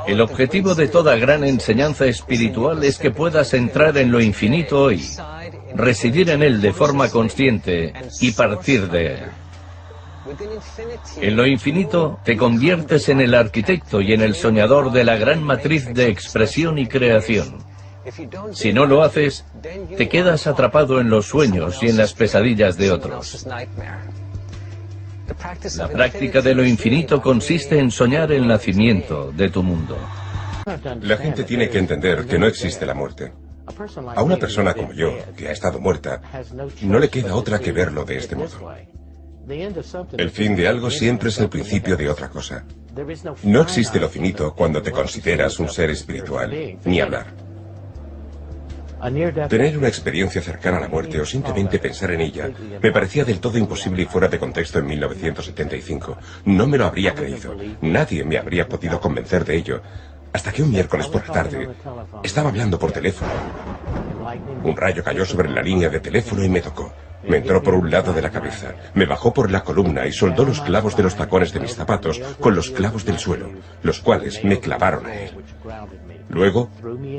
El objetivo de toda gran enseñanza espiritual es que puedas entrar en lo infinito hoy, residir en él de forma consciente y partir de él. En lo infinito te conviertes en el arquitecto y en el soñador de la gran matriz de expresión y creación. Si no lo haces, te quedas atrapado en los sueños y en las pesadillas de otros. La práctica de lo infinito consiste en soñar el nacimiento de tu mundo. La gente tiene que entender que no existe la muerte. A una persona como yo, que ha estado muerta, no le queda otra que verlo de este modo. El fin de algo siempre es el principio de otra cosa. No existe lo finito cuando te consideras un ser espiritual, ni hablar. Tener una experiencia cercana a la muerte o simplemente pensar en ella me parecía del todo imposible y fuera de contexto en 1975. No me lo habría creído. Nadie me habría podido convencer de ello. Hasta que un miércoles por la tarde estaba hablando por teléfono. Un rayo cayó sobre la línea de teléfono y me tocó. Me entró por un lado de la cabeza, me bajó por la columna y soldó los clavos de los tacones de mis zapatos con los clavos del suelo, los cuales me clavaron a él. Luego,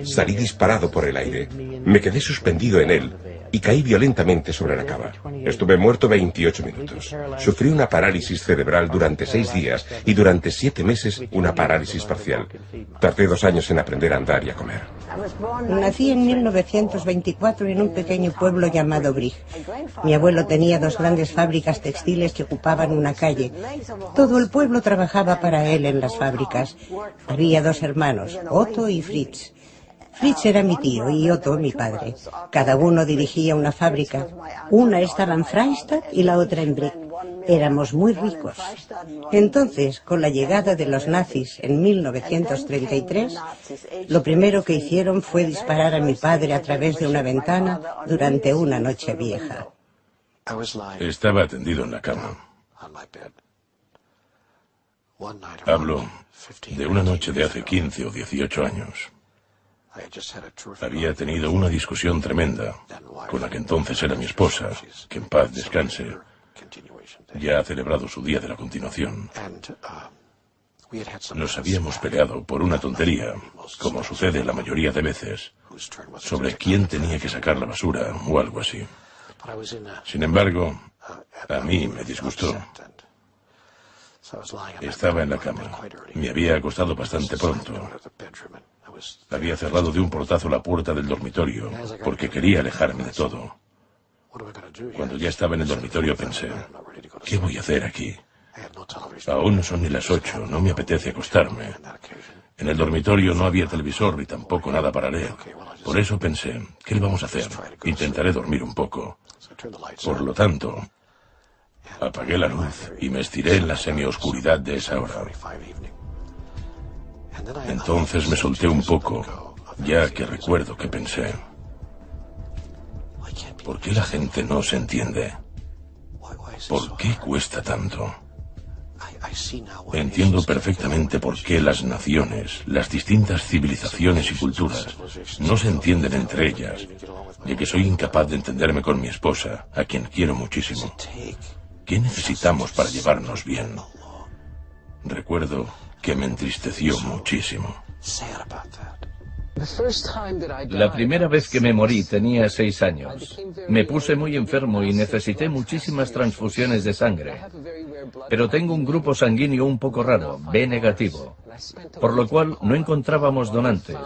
salí disparado por el aire, me quedé suspendido en él y caí violentamente sobre la cama. Estuve muerto 28 minutos. Sufrí una parálisis cerebral durante 6 días y durante 7 meses una parálisis parcial. Tardé 2 años en aprender a andar y a comer. Nací en 1924 en un pequeño pueblo llamado Brig. Mi abuelo tenía 2 grandes fábricas textiles que ocupaban una calle. Todo el pueblo trabajaba para él en las fábricas. Había 2 hermanos, Otto y Fritz. Fritz era mi tío y Otto mi padre. Cada uno dirigía una fábrica. Una estaba en Freistadt y la otra en Brig. Éramos muy ricos. Entonces, con la llegada de los nazis en 1933, lo primero que hicieron fue disparar a mi padre a través de una ventana durante una noche vieja. Estaba tendido en la cama. Hablo de una noche de hace 15 o 18 años. Había tenido una discusión tremenda con la que entonces era mi esposa, que en paz descanse. Ya ha celebrado su día de la continuación. Nos habíamos peleado por una tontería, como sucede la mayoría de veces, sobre quién tenía que sacar la basura o algo así. Sin embargo, a mí me disgustó. Estaba en la cama. Me había acostado bastante pronto. Había cerrado de un portazo la puerta del dormitorio porque quería alejarme de todo. Cuando ya estaba en el dormitorio pensé, ¿qué voy a hacer aquí? Aún no son ni las 8, no me apetece acostarme. En el dormitorio no había televisor ni tampoco nada para leer. Por eso pensé, ¿qué le vamos a hacer? Intentaré dormir un poco. Por lo tanto, apagué la luz y me estiré en la semioscuridad de esa hora. Entonces me solté un poco, ya que recuerdo que pensé, ¿por qué la gente no se entiende? ¿Por qué cuesta tanto? Entiendo perfectamente por qué las naciones, las distintas civilizaciones y culturas, no se entienden entre ellas, ya que soy incapaz de entenderme con mi esposa, a quien quiero muchísimo. ¿Qué necesitamos para llevarnos bien? Recuerdo que me entristeció muchísimo. La primera vez que me morí tenía 6 años. Me puse muy enfermo y necesité muchísimas transfusiones de sangre. Pero tengo un grupo sanguíneo un poco raro, B negativo, por lo cual no encontrábamos donantes.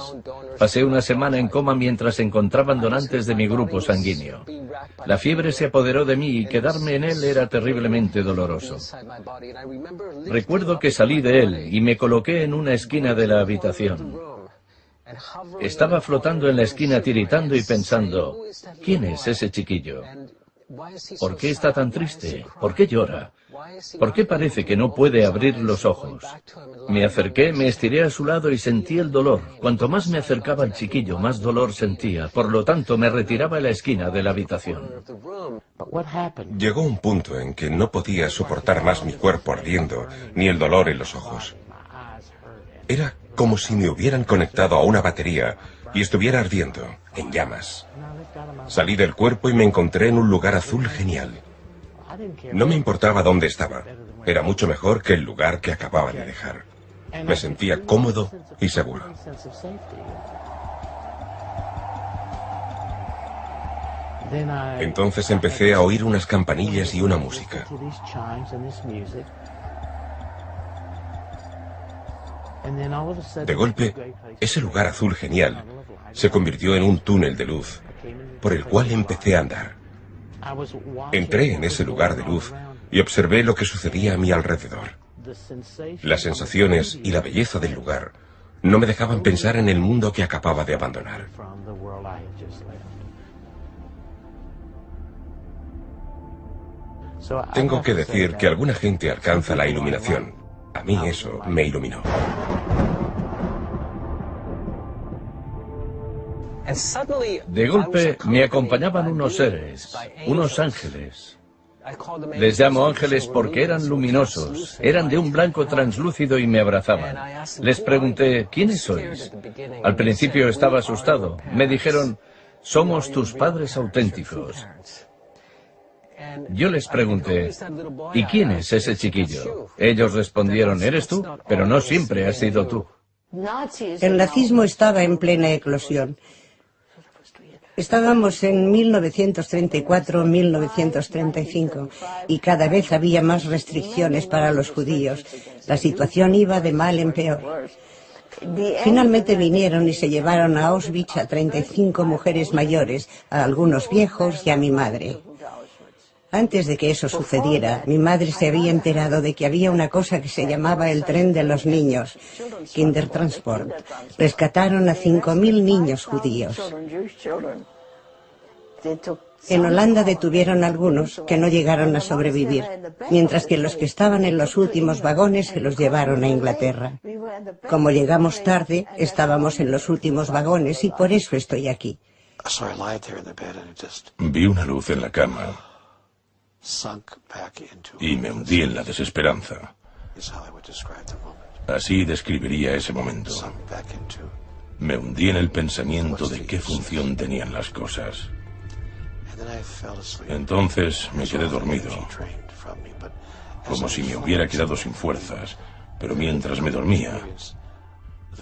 Pasé una semana en coma mientras encontraban donantes de mi grupo sanguíneo. La fiebre se apoderó de mí y quedarme en él era terriblemente doloroso. Recuerdo que salí de él y me coloqué en una esquina de la habitación. Estaba flotando en la esquina tiritando y pensando, ¿quién es ese chiquillo? ¿Por qué está tan triste? ¿Por qué llora? ¿Por qué parece que no puede abrir los ojos? Me acerqué, me estiré a su lado y sentí el dolor. Cuanto más me acercaba al chiquillo, más dolor sentía. Por lo tanto, me retiraba a la esquina de la habitación. Llegó un punto en que no podía soportar más mi cuerpo ardiendo, ni el dolor en los ojos. Era como si me hubieran conectado a una batería y estuviera ardiendo, en llamas. Salí del cuerpo y me encontré en un lugar azul genial. No me importaba dónde estaba. Era mucho mejor que el lugar que acababa de dejar. Me sentía cómodo y seguro. Entonces empecé a oír unas campanillas y una música. De golpe, ese lugar azul genial se convirtió en un túnel de luz por el cual empecé a andar. Entré en ese lugar de luz y observé lo que sucedía a mi alrededor. Las sensaciones y la belleza del lugar no me dejaban pensar en el mundo que acababa de abandonar. Tengo que decir que alguna gente alcanza la iluminación. A mí eso me iluminó. De golpe me acompañaban unos seres, unos ángeles. Les llamo ángeles porque eran luminosos, eran de un blanco translúcido y me abrazaban. Les pregunté, ¿quiénes sois? Al principio estaba asustado. Me dijeron, somos tus padres auténticos. Yo les pregunté, ¿y quién es ese chiquillo? Ellos respondieron, eres tú, pero no siempre has sido tú. El nazismo estaba en plena eclosión. Estábamos en 1934-1935 y cada vez había más restricciones para los judíos. La situación iba de mal en peor. Finalmente vinieron y se llevaron a Auschwitz a 35 mujeres mayores, a algunos viejos y a mi madre. Antes de que eso sucediera, mi madre se había enterado de que había una cosa que se llamaba el tren de los niños, Kindertransport. Rescataron a 5.000 niños judíos. En Holanda detuvieron a algunos que no llegaron a sobrevivir, mientras que los que estaban en los últimos vagones se los llevaron a Inglaterra. Como llegamos tarde, estábamos en los últimos vagones y por eso estoy aquí. Vi una luz en la cama y me hundí en la desesperanza. Así describiría ese momento. Me hundí en el pensamiento de qué función tenían las cosas. Entonces me quedé dormido, como si me hubiera quedado sin fuerzas, pero mientras me dormía,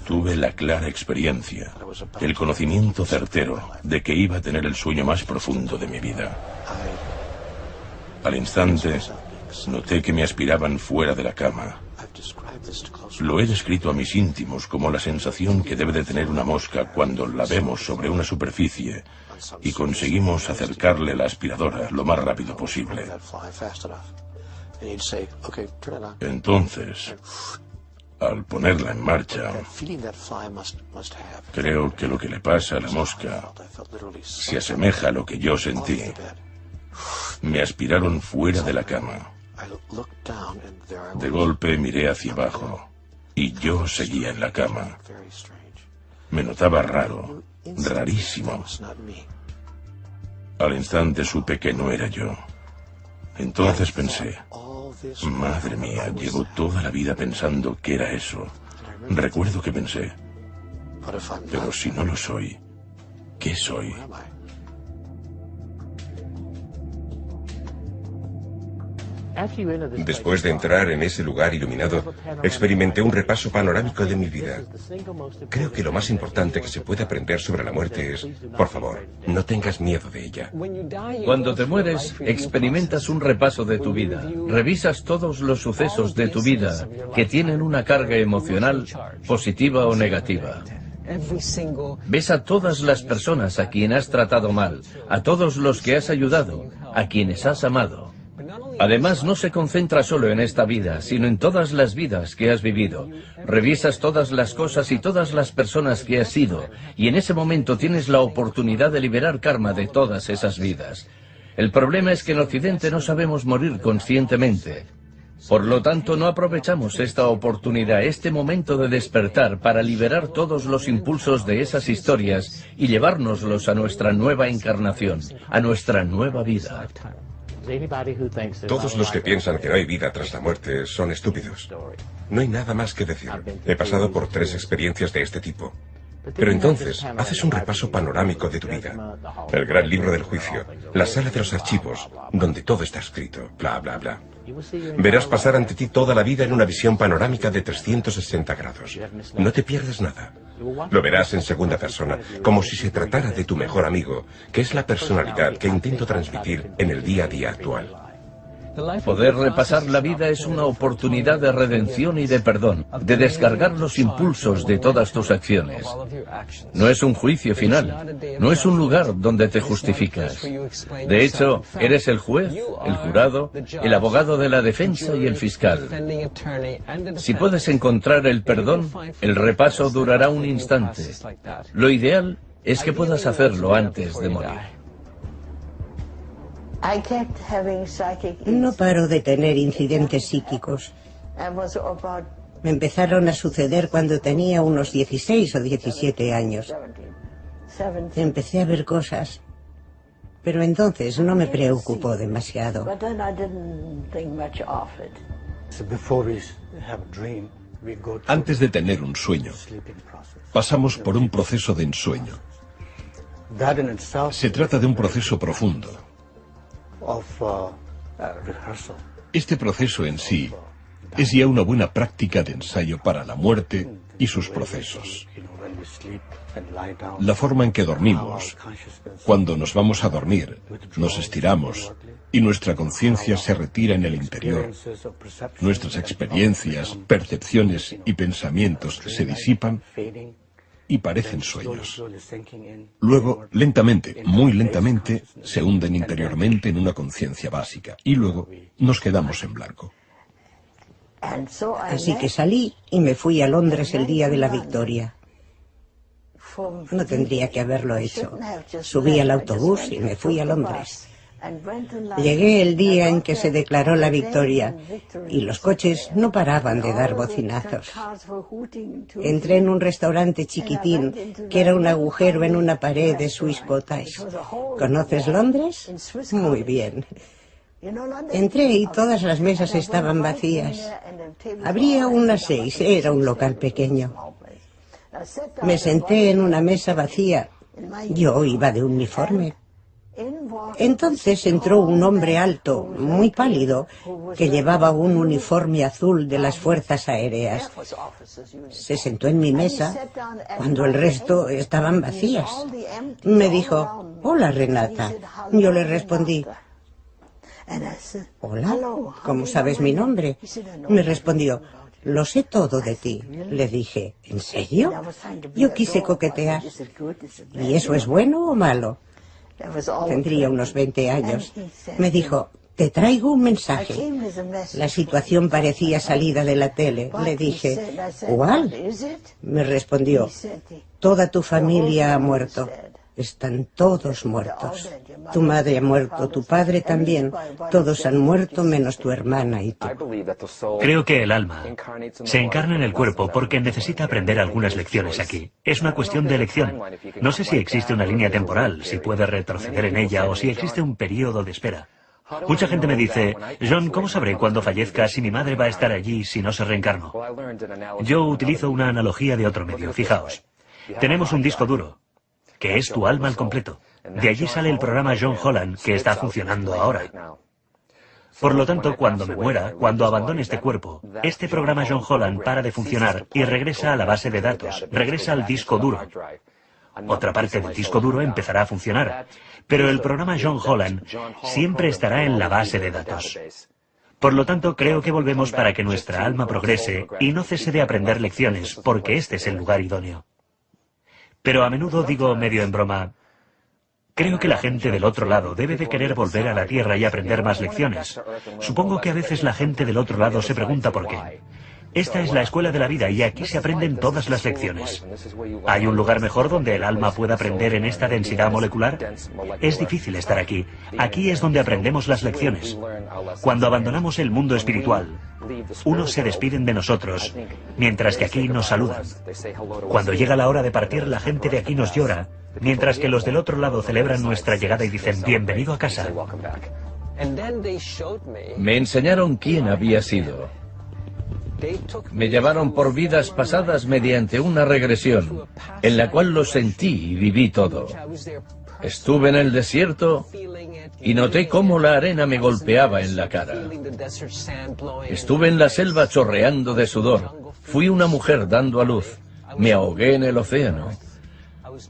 tuve la clara experiencia, el conocimiento certero de que iba a tener el sueño más profundo de mi vida. Al instante, noté que me aspiraban fuera de la cama. Lo he descrito a mis íntimos como la sensación que debe de tener una mosca cuando la vemos sobre una superficie y conseguimos acercarle la aspiradora lo más rápido posible. Entonces, al ponerla en marcha, creo que lo que le pasa a la mosca se asemeja a lo que yo sentí. Me aspiraron fuera de la cama. De golpe miré hacia abajo y yo seguía en la cama. Me notaba raro, rarísimo. Al instante supe que no era yo. Entonces pensé, madre mía, llevo toda la vida pensando que era eso. Recuerdo que pensé, pero si no lo soy, ¿qué soy? Después de entrar en ese lugar iluminado, experimenté un repaso panorámico de mi vida. Creo que lo más importante que se puede aprender sobre la muerte es, por favor, no tengas miedo de ella. Cuando te mueres, experimentas un repaso de tu vida. Revisas todos los sucesos de tu vida que tienen una carga emocional, positiva o negativa. Ves a todas las personas a quien has tratado mal, a todos los que has ayudado, a quienes has amado. Además, no se concentra solo en esta vida, sino en todas las vidas que has vivido. Revisas todas las cosas y todas las personas que has sido, y en ese momento tienes la oportunidad de liberar karma de todas esas vidas. El problema es que en Occidente no sabemos morir conscientemente. Por lo tanto, no aprovechamos esta oportunidad, este momento de despertar para liberar todos los impulsos de esas historias y llevárnoslos a nuestra nueva encarnación, a nuestra nueva vida. Todos los que piensan que no hay vida tras la muerte son estúpidos. No hay nada más que decir. He pasado por 3 experiencias de este tipo. Pero entonces haces un repaso panorámico de tu vida. El gran libro del juicio, la sala de los archivos, donde todo está escrito, bla, bla, bla. Verás pasar ante ti toda la vida en una visión panorámica de 360 grados. No te pierdes nada. Lo verás en segunda persona, como si se tratara de tu mejor amigo, que es la personalidad que intento transmitir en el día a día actual. Poder repasar la vida es una oportunidad de redención y de perdón, de descargar los impulsos de todas tus acciones. No es un juicio final, no es un lugar donde te justificas. De hecho, eres el juez, el jurado, el abogado de la defensa y el fiscal. Si puedes encontrar el perdón, el repaso durará un instante. Lo ideal es que puedas hacerlo antes de morir. No paro de tener incidentes psíquicos. Me empezaron a suceder cuando tenía unos 16 o 17 años. Empecé a ver cosas, pero entonces no me preocupó demasiado. Antes de tener un sueño, pasamos por un proceso de ensueño. Se trata de un proceso profundo. Este proceso en sí es ya una buena práctica de ensayo para la muerte y sus procesos. La forma en que dormimos, cuando nos vamos a dormir, nos estiramos y nuestra conciencia se retira en el interior. Nuestras experiencias, percepciones y pensamientos se disipan y parecen sueños. Luego, lentamente, muy lentamente, se hunden interiormente en una conciencia básica y luego nos quedamos en blanco. Así que salí y me fui a Londres el día de la victoria. No tendría que haberlo hecho. Subí al autobús y me fui a Londres. Llegué el día en que se declaró la victoria y los coches no paraban de dar bocinazos. Entré en un restaurante chiquitín que era un agujero en una pared de Swiss Cottage. ¿Conoces Londres? Muy bien. Entré y todas las mesas estaban vacías. Habría unas 6, era un local pequeño. Me senté en una mesa vacía. Yo iba de uniforme. Entonces entró un hombre alto, muy pálido, que llevaba un uniforme azul de las Fuerzas Aéreas. Se sentó en mi mesa cuando el resto estaban vacías. Me dijo, hola Renata. Yo le respondí, hola, ¿cómo sabes mi nombre? Me respondió, lo sé todo de ti. Le dije, ¿en serio? Yo quise coquetear. ¿Y eso es bueno o malo? Tendría unos 20 años. Me dijo, te traigo un mensaje. La situación parecía salida de la tele. Le dije, ¿cuál? Me respondió, toda tu familia ha muerto. Están todos muertos. Tu madre ha muerto, tu padre también. Todos han muerto menos tu hermana y tú. Creo que el alma se encarna en el cuerpo porque necesita aprender algunas lecciones aquí. Es una cuestión de elección. No sé si existe una línea temporal, si puede retroceder en ella o si existe un periodo de espera. Mucha gente me dice, John, ¿cómo sabré cuando fallezca si mi madre va a estar allí si no se reencarnó? Yo utilizo una analogía de otro medio. Fijaos, tenemos un disco duro, que es tu alma al completo. De allí sale el programa John Holland, que está funcionando ahora. Por lo tanto, cuando me muera, cuando abandone este cuerpo, este programa John Holland para de funcionar y regresa a la base de datos, regresa al disco duro. Otra parte del disco duro empezará a funcionar, pero el programa John Holland siempre estará en la base de datos. Por lo tanto, creo que volvemos para que nuestra alma progrese y no cese de aprender lecciones, porque este es el lugar idóneo. Pero a menudo digo medio en broma, creo que la gente del otro lado debe de querer volver a la Tierra y aprender más lecciones. Supongo que a veces la gente del otro lado se pregunta por qué. Esta es la escuela de la vida y aquí se aprenden todas las lecciones. ¿Hay un lugar mejor donde el alma pueda aprender en esta densidad molecular? Es difícil estar aquí. Aquí es donde aprendemos las lecciones. Cuando abandonamos el mundo espiritual, unos se despiden de nosotros, mientras que aquí nos saludan. Cuando llega la hora de partir, la gente de aquí nos llora, mientras que los del otro lado celebran nuestra llegada y dicen, bienvenido a casa. Me enseñaron quién había sido. Me llevaron por vidas pasadas mediante una regresión, en la cual lo sentí y viví todo. Estuve en el desierto y noté cómo la arena me golpeaba en la cara. Estuve en la selva chorreando de sudor. Fui una mujer dando a luz. Me ahogué en el océano.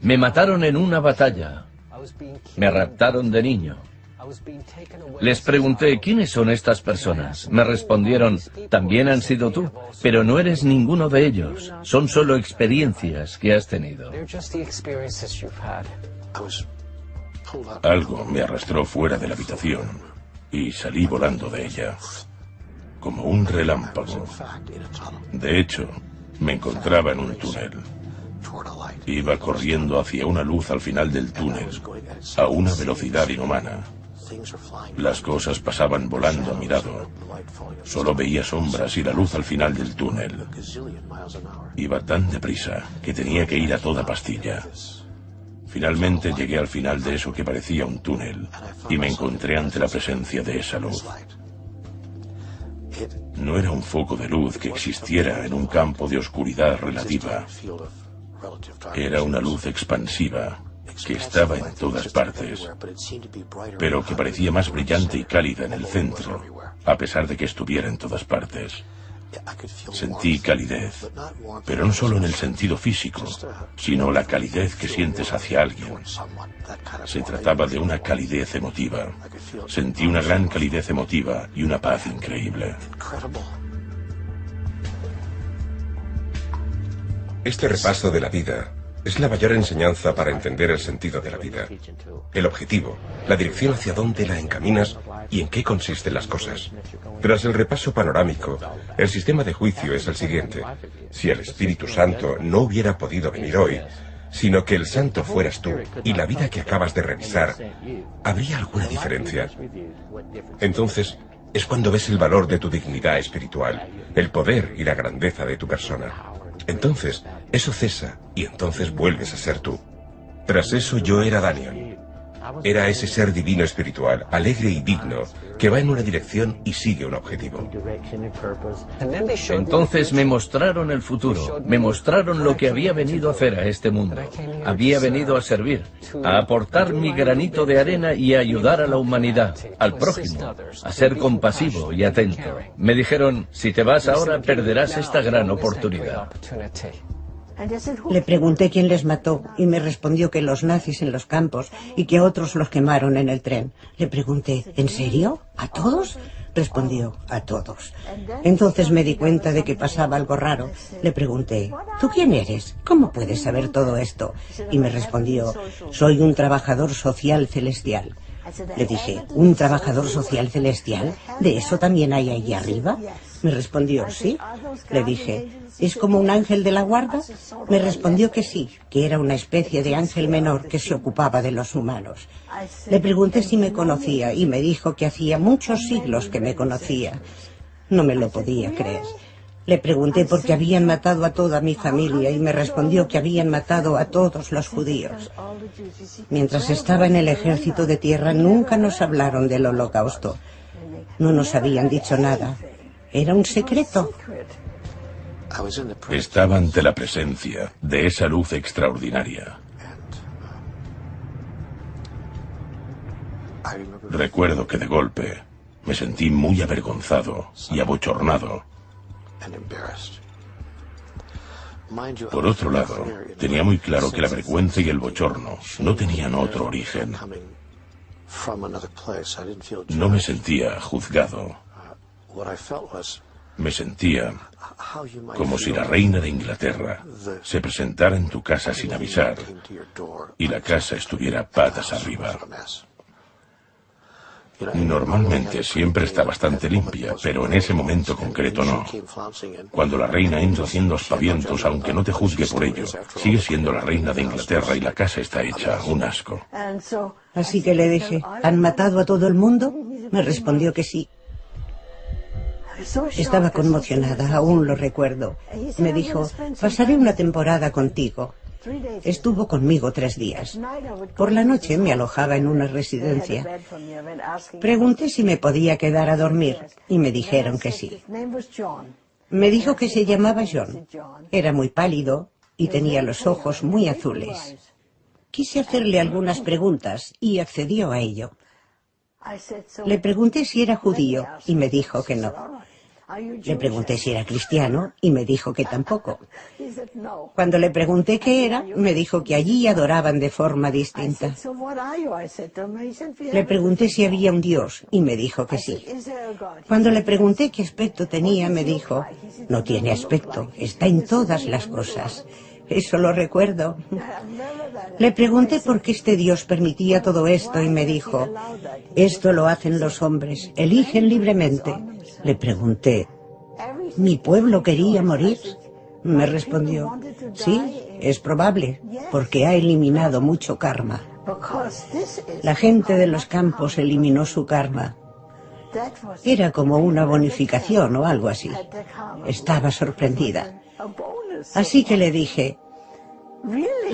Me mataron en una batalla. Me raptaron de niño. Les pregunté, ¿quiénes son estas personas? Me respondieron, también han sido tú, pero no eres ninguno de ellos. Son solo experiencias que has tenido. Algo me arrastró fuera de la habitación y salí volando de ella, como un relámpago. De hecho, me encontraba en un túnel. Iba corriendo hacia una luz al final del túnel, a una velocidad inhumana. Las cosas pasaban volando a mi lado. Solo veía sombras y la luz al final del túnel. Iba tan deprisa que tenía que ir a toda pastilla. Finalmente llegué al final de eso que parecía un túnel y me encontré ante la presencia de esa luz. No era un foco de luz que existiera en un campo de oscuridad relativa. Era una luz expansiva que estaba en todas partes, pero que parecía más brillante y cálida en el centro, a pesar de que estuviera en todas partes. Sentí calidez, pero no solo en el sentido físico, sino la calidez que sientes hacia alguien. Se trataba de una calidez emotiva. Sentí una gran calidez emotiva y una paz increíble. Este repaso de la vida es la mayor enseñanza para entender el sentido de la vida, el objetivo, la dirección hacia dónde la encaminas y en qué consisten las cosas. Tras el repaso panorámico, el sistema de juicio es el siguiente. Si el Espíritu Santo no hubiera podido venir hoy, sino que el santo fueras tú y la vida que acabas de revisar, ¿habría alguna diferencia? Entonces, es cuando ves el valor de tu dignidad espiritual, el poder y la grandeza de tu persona. Entonces, eso cesa y entonces vuelves a ser tú. Tras eso yo era Daniel. Era ese ser divino espiritual, alegre y digno, que va en una dirección y sigue un objetivo. Entonces me mostraron el futuro, me mostraron lo que había venido a hacer a este mundo. Había venido a servir, a aportar mi granito de arena y a ayudar a la humanidad, al prójimo, a ser compasivo y atento. Me dijeron, si te vas ahora perderás esta gran oportunidad. Le pregunté quién les mató y me respondió que los nazis en los campos y que otros los quemaron en el tren. Le pregunté, ¿en serio? ¿A todos? Respondió, a todos. Entonces me di cuenta de que pasaba algo raro. Le pregunté, ¿tú quién eres? ¿Cómo puedes saber todo esto? Y me respondió, soy un trabajador social celestial. Le dije, ¿un trabajador social celestial? ¿De eso también hay allí arriba? Me respondió, sí. Le dije, ¿es como un ángel de la guarda? Me respondió que sí, que era una especie de ángel menor que se ocupaba de los humanos. Le pregunté si me conocía y me dijo que hacía muchos siglos que me conocía. No me lo podía creer. Le pregunté por qué habían matado a toda mi familia y me respondió que habían matado a todos los judíos. Mientras estaba en el ejército de tierra nunca nos hablaron del holocausto. No nos habían dicho nada. Era un secreto. Estaba ante la presencia de esa luz extraordinaria. Recuerdo que de golpe me sentí muy avergonzado y abochornado. Por otro lado, tenía muy claro que la vergüenza y el bochorno no tenían otro origen. No me sentía juzgado. Me sentía como si la reina de Inglaterra se presentara en tu casa sin avisar y la casa estuviera patas arriba. Normalmente siempre está bastante limpia, pero en ese momento concreto no. Cuando la reina entra haciendo aspavientos, aunque no te juzgue por ello, sigue siendo la reina de Inglaterra y la casa está hecha un asco. Así que le dije, ¿han matado a todo el mundo? Me respondió que sí. Estaba conmocionada, aún lo recuerdo. Me dijo, pasaré una temporada contigo. Estuvo conmigo 3 días. Por la noche me alojaba en una residencia. Pregunté si me podía quedar a dormir y me dijeron que sí. Me dijo que se llamaba John. Era muy pálido y tenía los ojos muy azules. Quise hacerle algunas preguntas y accedió a ello. Le pregunté si era judío y me dijo que no. Le pregunté si era cristiano y me dijo que tampoco. Cuando le pregunté qué era, me dijo que allí adoraban de forma distinta. Le pregunté si había un Dios y me dijo que sí. Cuando le pregunté qué aspecto tenía, me dijo, no tiene aspecto, está en todas las cosas. Eso lo recuerdo. Le pregunté por qué este Dios permitía todo esto y me dijo, esto lo hacen los hombres, eligen libremente. Le pregunté, ¿mi pueblo quería morir? Me respondió, sí, es probable, porque ha eliminado mucho karma. La gente de los campos eliminó su karma. Era como una bonificación o algo así. Estaba sorprendida. Así que le dije,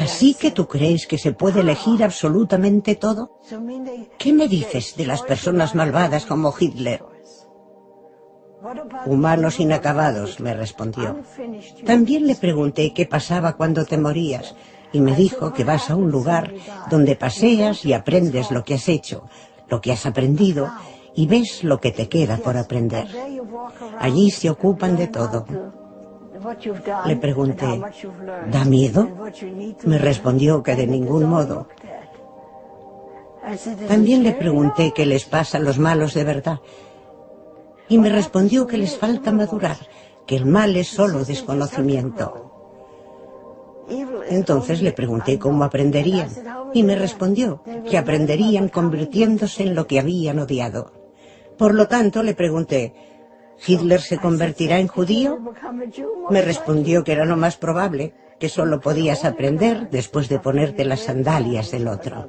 ¿así que tú crees que se puede elegir absolutamente todo? ¿Qué me dices de las personas malvadas como Hitler? Humanos inacabados, me respondió. También le pregunté qué pasaba cuando te morías, y me dijo que vas a un lugar donde paseas y aprendes lo que has hecho, lo que has aprendido, y ves lo que te queda por aprender. Allí se ocupan de todo. Le pregunté, ¿da miedo? Me respondió que de ningún modo. También le pregunté qué les pasa a los malos de verdad. Y me respondió que les falta madurar, que el mal es solo desconocimiento. Entonces le pregunté cómo aprenderían, y me respondió que aprenderían convirtiéndose en lo que habían odiado. Por lo tanto, le pregunté, ¿Hitler se convertirá en judío? Me respondió que era lo más probable, que solo podías aprender después de ponerte las sandalias del otro.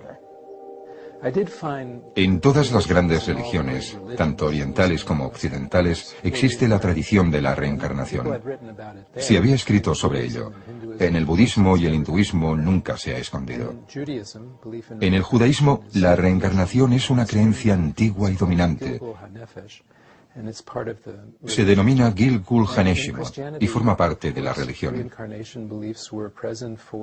En todas las grandes religiones, tanto orientales como occidentales, existe la tradición de la reencarnación. Se había escrito sobre ello. En el budismo y el hinduismo nunca se ha escondido. En el judaísmo, la reencarnación es una creencia antigua y dominante. Se denomina Gilgul Haneshimot y forma parte de la religión.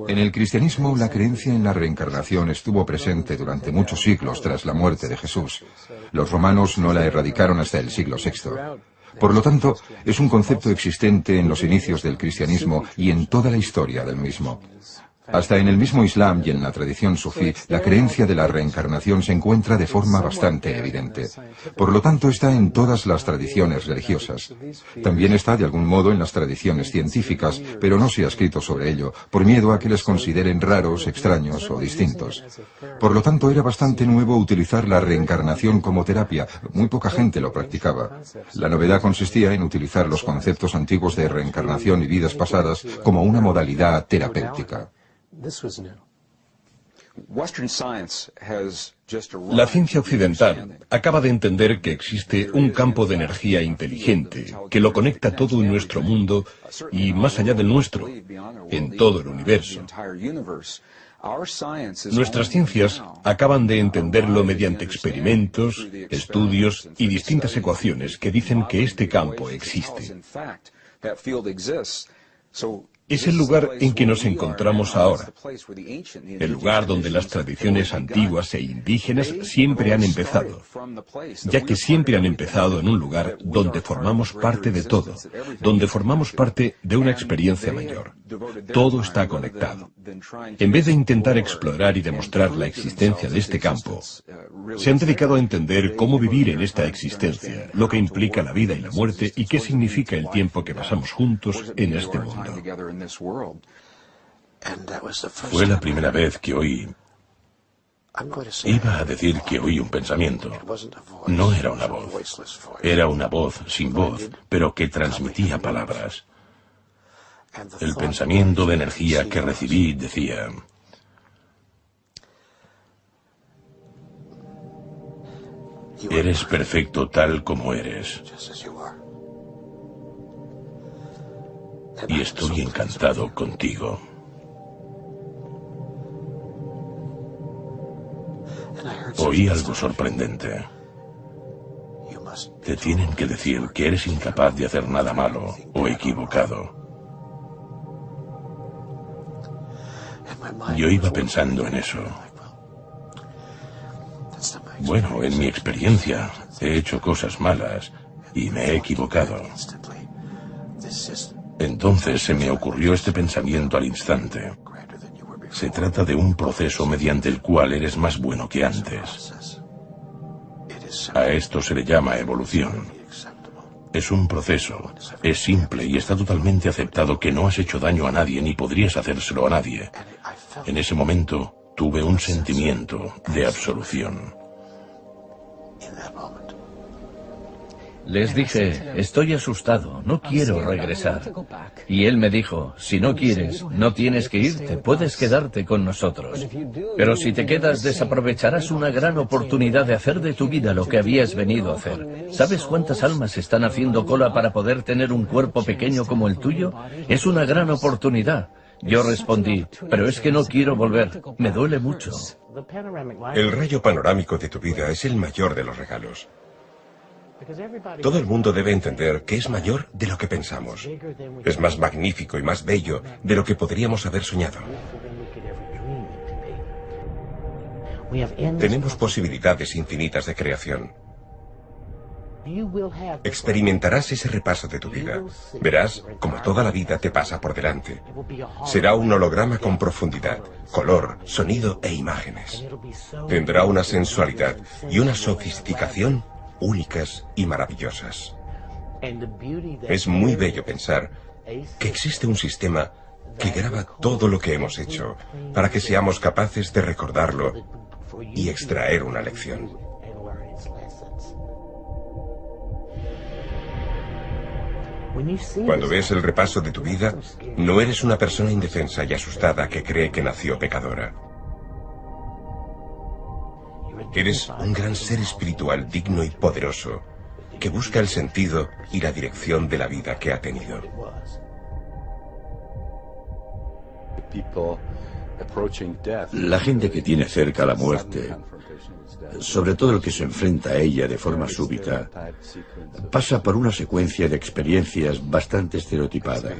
En el cristianismo, la creencia en la reencarnación estuvo presente durante muchos siglos tras la muerte de Jesús. Los romanos no la erradicaron hasta el siglo VI. Por lo tanto, es un concepto existente en los inicios del cristianismo y en toda la historia del mismo. Hasta en el mismo Islam y en la tradición sufí, la creencia de la reencarnación se encuentra de forma bastante evidente. Por lo tanto, está en todas las tradiciones religiosas. También está de algún modo en las tradiciones científicas, pero no se ha escrito sobre ello, por miedo a que les consideren raros, extraños o distintos. Por lo tanto, era bastante nuevo utilizar la reencarnación como terapia. Muy poca gente lo practicaba. La novedad consistía en utilizar los conceptos antiguos de reencarnación y vidas pasadas como una modalidad terapéutica. La ciencia occidental acaba de entender que existe un campo de energía inteligente que lo conecta todo en nuestro mundo y más allá del nuestro, en todo el universo. Nuestras ciencias acaban de entenderlo mediante experimentos, estudios y distintas ecuaciones que dicen que este campo existe. Es el lugar en que nos encontramos ahora, el lugar donde las tradiciones antiguas e indígenas siempre han empezado, ya que siempre han empezado en un lugar donde formamos parte de todo, donde formamos parte de una experiencia mayor. Todo está conectado. En vez de intentar explorar y demostrar la existencia de este campo, se han dedicado a entender cómo vivir en esta existencia, lo que implica la vida y la muerte y qué significa el tiempo que pasamos juntos en este mundo. Fue la primera vez que oí... Iba a decir que oí un pensamiento. No era una voz. Era una voz sin voz, pero que transmitía palabras. El pensamiento de energía que recibí decía... Eres perfecto tal como eres. Y estoy encantado contigo. Oí algo sorprendente. Te tienen que decir que eres incapaz de hacer nada malo o equivocado. Yo iba pensando en eso. Bueno, en mi experiencia, he hecho cosas malas y me he equivocado. Entonces se me ocurrió este pensamiento al instante. Se trata de un proceso mediante el cual eres más bueno que antes. A esto se le llama evolución. Es un proceso, es simple y está totalmente aceptado que no has hecho daño a nadie ni podrías hacérselo a nadie. En ese momento tuve un sentimiento de absolución. Les dije, estoy asustado, no quiero regresar. Y él me dijo, si no quieres, no tienes que irte, puedes quedarte con nosotros. Pero si te quedas, desaprovecharás una gran oportunidad de hacer de tu vida lo que habías venido a hacer. ¿Sabes cuántas almas están haciendo cola para poder tener un cuerpo pequeño como el tuyo? Es una gran oportunidad. Yo respondí, pero es que no quiero volver, me duele mucho. El rayo panorámico de tu vida es el mayor de los regalos. Todo el mundo debe entender que es mayor de lo que pensamos. Es más magnífico y más bello de lo que podríamos haber soñado. Tenemos posibilidades infinitas de creación. Experimentarás ese repaso de tu vida. Verás como toda la vida te pasa por delante. Será un holograma con profundidad, color, sonido e imágenes. Tendrá una sensualidad y una sofisticación únicas y maravillosas. Es muy bello pensar que existe un sistema que graba todo lo que hemos hecho para que seamos capaces de recordarlo y extraer una lección. Cuando ves el repaso de tu vida, no eres una persona indefensa y asustada que cree que nació pecadora. Eres un gran ser espiritual digno y poderoso que busca el sentido y la dirección de la vida que ha tenido. La gente que tiene cerca la muerte, sobre todo el que se enfrenta a ella de forma súbita, pasa por una secuencia de experiencias bastante estereotipada,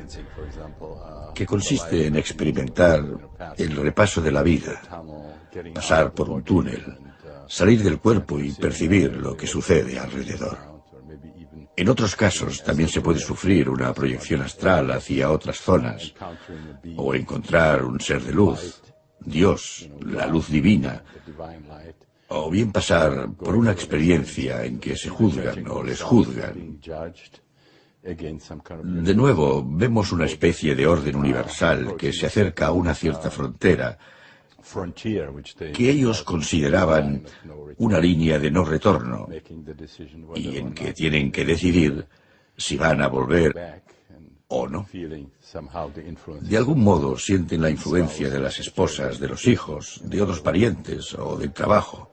que consiste en experimentar el repaso de la vida, pasar por un túnel, salir del cuerpo y percibir lo que sucede alrededor. En otros casos también se puede sufrir una proyección astral hacia otras zonas, o encontrar un ser de luz, Dios, la luz divina, o bien pasar por una experiencia en que se juzgan o les juzgan. De nuevo, vemos una especie de orden universal que se acerca a una cierta frontera, que ellos consideraban una línea de no retorno, y en que tienen que decidir si van a volver o no. De algún modo sienten la influencia de las esposas, de los hijos, de otros parientes o del trabajo.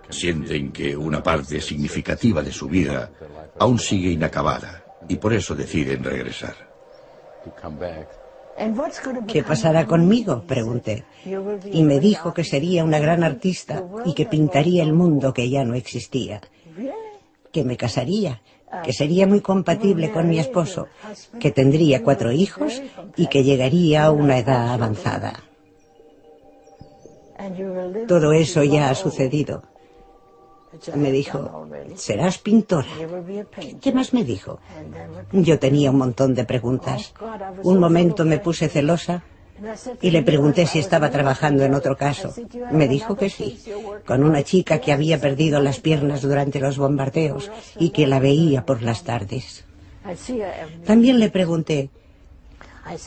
Sienten que una parte significativa de su vida aún sigue inacabada y por eso deciden regresar. ¿Qué pasará conmigo?, pregunté. Y me dijo que sería una gran artista y que pintaría el mundo que ya no existía. Que me casaría, que sería muy compatible con mi esposo, que tendría 4 hijos y que llegaría a una edad avanzada. Todo eso ya ha sucedido. Me dijo, serás pintora. ¿Qué más me dijo? Yo tenía un montón de preguntas. Un momento me puse celosa y le pregunté si estaba trabajando en otro caso. Me dijo que sí, con una chica que había perdido las piernas durante los bombardeos y que la veía por las tardes. También le pregunté,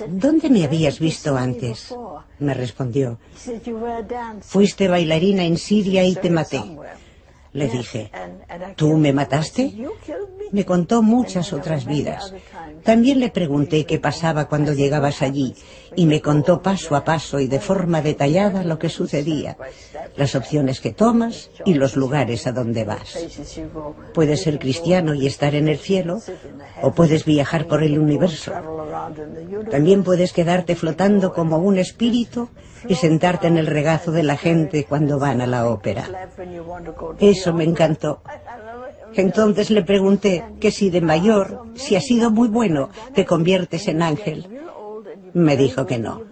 ¿dónde me habías visto antes? Me respondió, fuiste bailarina en Siria y te maté. Le dije, ¿tú me mataste? Me contó muchas otras vidas. También le pregunté qué pasaba cuando llegabas allí y me contó paso a paso y de forma detallada lo que sucedía, las opciones que tomas y los lugares a donde vas. Puedes ser cristiano y estar en el cielo o puedes viajar por el universo. También puedes quedarte flotando como un espíritu y sentarte en el regazo de la gente cuando van a la ópera. Eso me encantó. Entonces le pregunté que si de mayor, si has sido muy bueno, te conviertes en ángel. Me dijo que no.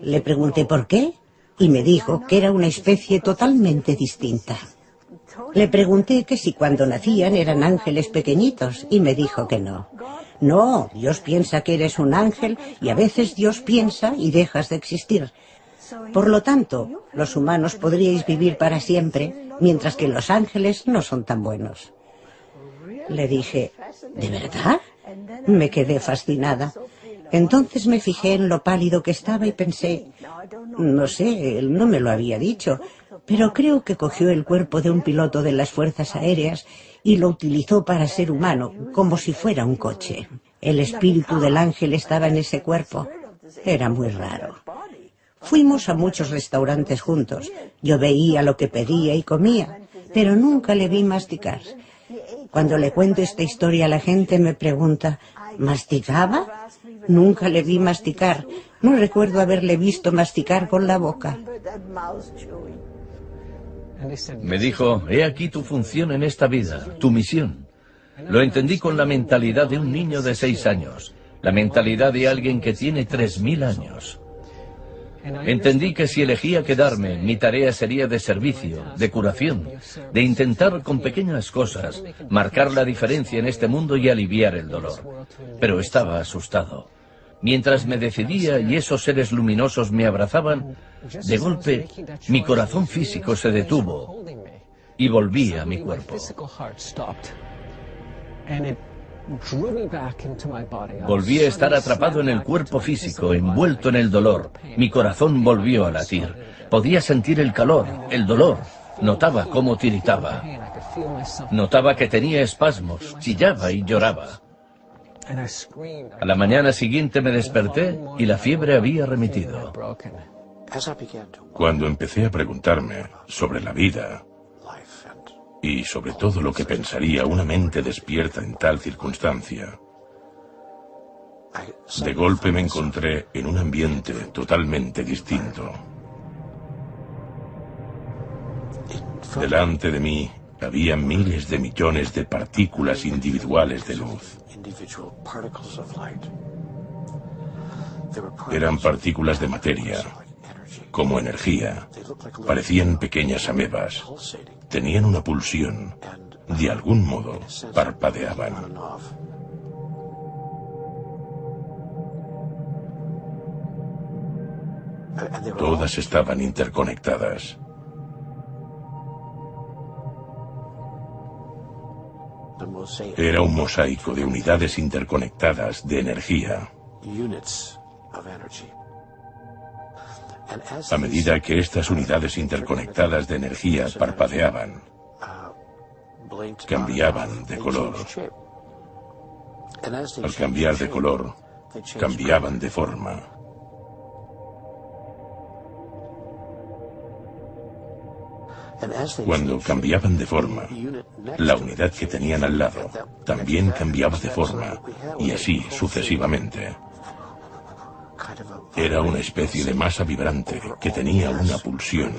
Le pregunté por qué y me dijo que era una especie totalmente distinta. Le pregunté que si cuando nacían eran ángeles pequeñitos y me dijo que no. No, Dios piensa que eres un ángel y a veces Dios piensa y dejas de existir. Por lo tanto, los humanos podríais vivir para siempre, mientras que los ángeles no son tan buenos. Le dije, ¿de verdad? Me quedé fascinada. Entonces me fijé en lo pálido que estaba y pensé, no sé, él no me lo había dicho, pero creo que cogió el cuerpo de un piloto de las fuerzas aéreas y lo utilizó para ser humano, como si fuera un coche. El espíritu del ángel estaba en ese cuerpo. Era muy raro. Fuimos a muchos restaurantes juntos. Yo veía lo que pedía y comía, pero nunca le vi masticar. Cuando le cuento esta historia a la gente me pregunta, ¿masticaba? Nunca le vi masticar. No recuerdo haberle visto masticar con la boca. Me dijo, he aquí tu función en esta vida, tu misión. Lo entendí con la mentalidad de un niño de 6 años, la mentalidad de alguien que tiene 3000 años. Entendí que si elegía quedarme, mi tarea sería de servicio, de curación, de intentar con pequeñas cosas marcar la diferencia en este mundo y aliviar el dolor. Pero estaba asustado. Mientras me decidía y esos seres luminosos me abrazaban, de golpe mi corazón físico se detuvo y volví a mi cuerpo. Volví a estar atrapado en el cuerpo físico, envuelto en el dolor. Mi corazón volvió a latir. Podía sentir el calor, el dolor. Notaba cómo tiritaba. Notaba que tenía espasmos, chillaba y lloraba. A la mañana siguiente me desperté y la fiebre había remitido. Cuando empecé a preguntarme sobre la vida y sobre todo lo que pensaría una mente despierta en tal circunstancia, de golpe me encontré en un ambiente totalmente distinto. Delante de mí había miles de millones de partículas individuales de luz. Eran partículas de materia, como energía. Parecían pequeñas amebas. Tenían una pulsión. De algún modo, parpadeaban. Todas estaban interconectadas. Era un mosaico de unidades interconectadas de energía. A medida que estas unidades interconectadas de energía parpadeaban, cambiaban de color. Al cambiar de color, cambiaban de forma. Cuando cambiaban de forma, la unidad que tenían al lado también cambiaba de forma, y así sucesivamente. Era una especie de masa vibrante que tenía una pulsión.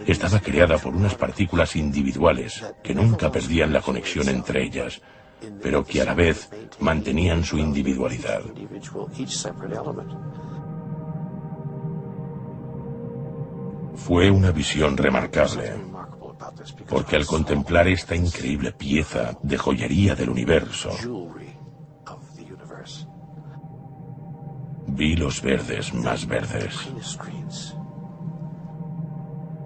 Estaba creada por unas partículas individuales que nunca perdían la conexión entre ellas, pero que a la vez mantenían su individualidad. Fue una visión remarcable, porque al contemplar esta increíble pieza de joyería del universo, vi los verdes más verdes,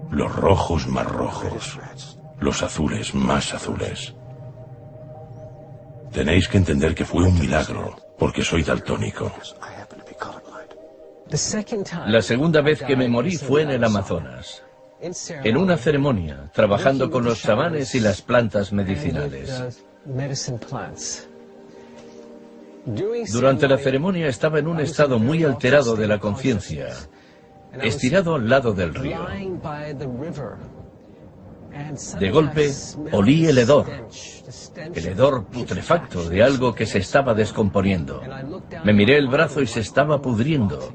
los rojos más rojos, los azules más azules. Tenéis que entender que fue un milagro, porque soy daltónico. La segunda vez que me morí fue en el Amazonas, en una ceremonia, trabajando con los chamanes y las plantas medicinales. Durante la ceremonia estaba en un estado muy alterado de la conciencia, estirado al lado del río. De golpe, olí el hedor putrefacto de algo que se estaba descomponiendo. Me miré el brazo y se estaba pudriendo.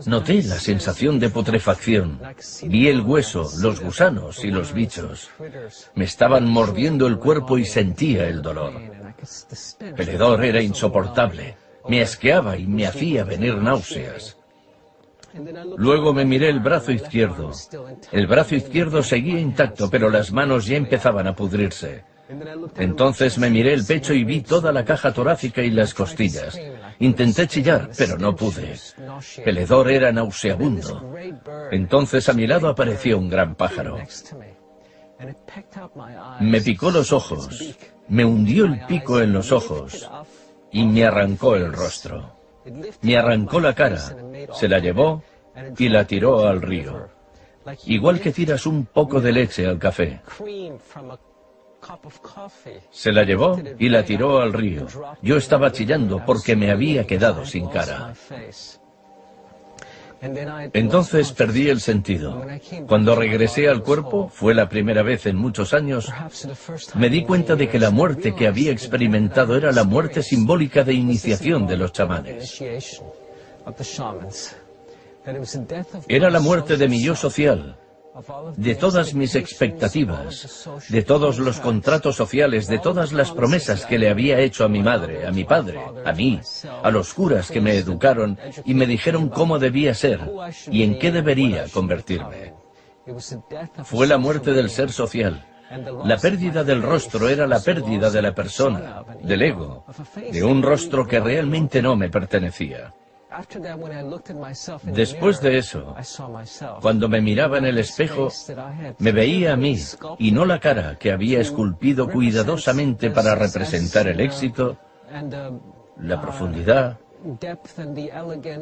Noté la sensación de putrefacción. Vi el hueso, los gusanos y los bichos. Me estaban mordiendo el cuerpo y sentía el dolor. El hedor era insoportable. Me asqueaba y me hacía venir náuseas. Luego me miré el brazo izquierdo. El brazo izquierdo seguía intacto, pero las manos ya empezaban a pudrirse. Entonces me miré el pecho y vi toda la caja torácica y las costillas. Intenté chillar, pero no pude. El hedor era nauseabundo. Entonces a mi lado apareció un gran pájaro. Me picó los ojos, me hundió el pico en los ojos y me arrancó el rostro. Me arrancó la cara, se la llevó y la tiró al río. Igual que tiras un poco de leche al café. Se la llevó y la tiró al río. Yo estaba chillando porque me había quedado sin cara. Entonces perdí el sentido. Cuando regresé al cuerpo, fue la primera vez en muchos años, me di cuenta de que la muerte que había experimentado era la muerte simbólica de iniciación de los chamanes. Era la muerte de mi yo social, de todas mis expectativas, de todos los contratos sociales, de todas las promesas que le había hecho a mi madre, a mi padre, a mí, a los curas que me educaron y me dijeron cómo debía ser y en qué debería convertirme. Fue la muerte del ser social. La pérdida del rostro era la pérdida de la persona, del ego, de un rostro que realmente no me pertenecía. Después de eso, cuando me miraba en el espejo, me veía a mí y no la cara que había esculpido cuidadosamente para representar el éxito, la profundidad,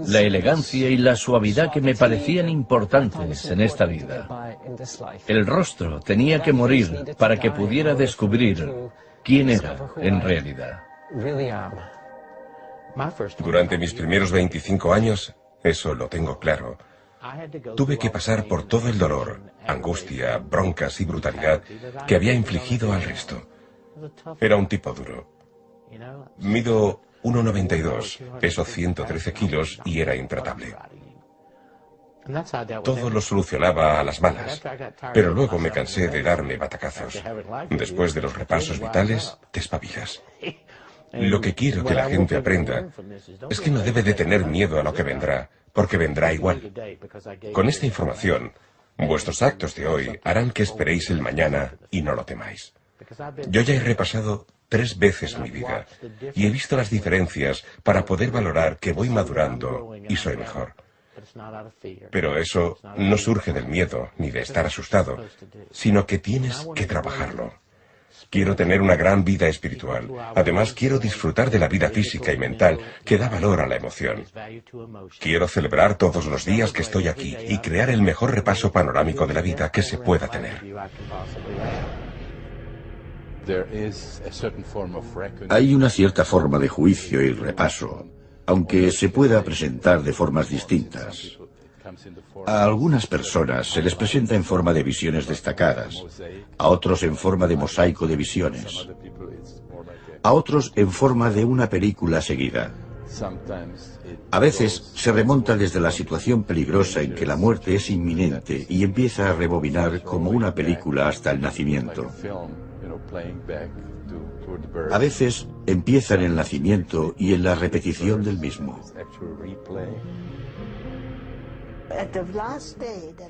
la elegancia y la suavidad que me parecían importantes en esta vida. El rostro tenía que morir para que pudiera descubrir quién era en realidad. Durante mis primeros 25 años, eso lo tengo claro, tuve que pasar por todo el dolor, angustia, broncas y brutalidad que había infligido al resto. Era un tipo duro. Mido 1,92, peso 113 kilos y era intratable. Todo lo solucionaba a las malas, pero luego me cansé de darme batacazos. Después de los repasos vitales, te espabilas. Lo que quiero que la gente aprenda es que no debe de tener miedo a lo que vendrá, porque vendrá igual. Con esta información, vuestros actos de hoy harán que esperéis el mañana y no lo temáis. Yo ya he repasado 3 veces mi vida y he visto las diferencias para poder valorar que voy madurando y soy mejor. Pero eso no surge del miedo ni de estar asustado, sino que tienes que trabajarlo. Quiero tener una gran vida espiritual. Además, quiero disfrutar de la vida física y mental que da valor a la emoción. Quiero celebrar todos los días que estoy aquí y crear el mejor repaso panorámico de la vida que se pueda tener. Hay una cierta forma de juicio y repaso, aunque se pueda presentar de formas distintas. A algunas personas se les presenta en forma de visiones destacadas, a otros en forma de mosaico de visiones, a otros en forma de una película seguida. A veces se remonta desde la situación peligrosa en que la muerte es inminente y empieza a rebobinar como una película hasta el nacimiento. A veces empieza en el nacimiento y en la repetición del mismo.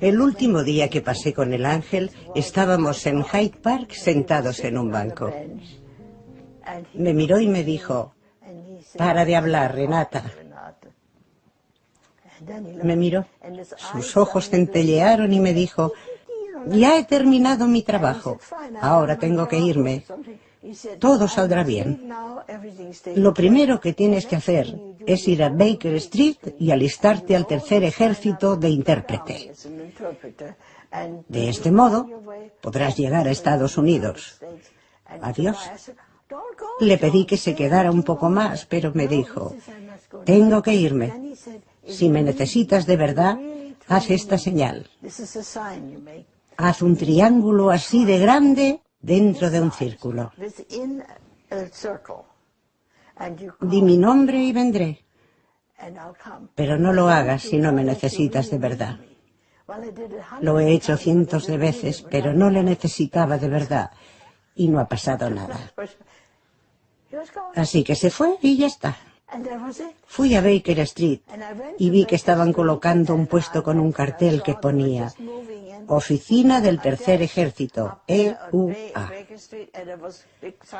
El último día que pasé con el ángel, estábamos en Hyde Park sentados en un banco. Me miró y me dijo: "Para de hablar, Renata". Me miró, sus ojos centellearon y me dijo: "Ya he terminado mi trabajo, ahora tengo que irme. Todo saldrá bien. Lo primero que tienes que hacer es ir a Baker Street y alistarte al tercer ejército de intérprete. De este modo podrás llegar a Estados Unidos. Adiós". Le pedí que se quedara un poco más, pero me dijo: "Tengo que irme. Si me necesitas de verdad, haz esta señal. Haz un triángulo así de grande dentro de un círculo. Di mi nombre y vendré. Pero no lo hagas si no me necesitas de verdad. Lo he hecho cientos de veces, pero no le necesitaba de verdad. Y no ha pasado nada. Así que se fue y ya está. Fui a Baker Street y vi que estaban colocando un puesto con un cartel que ponía Oficina del Tercer Ejército, EUA.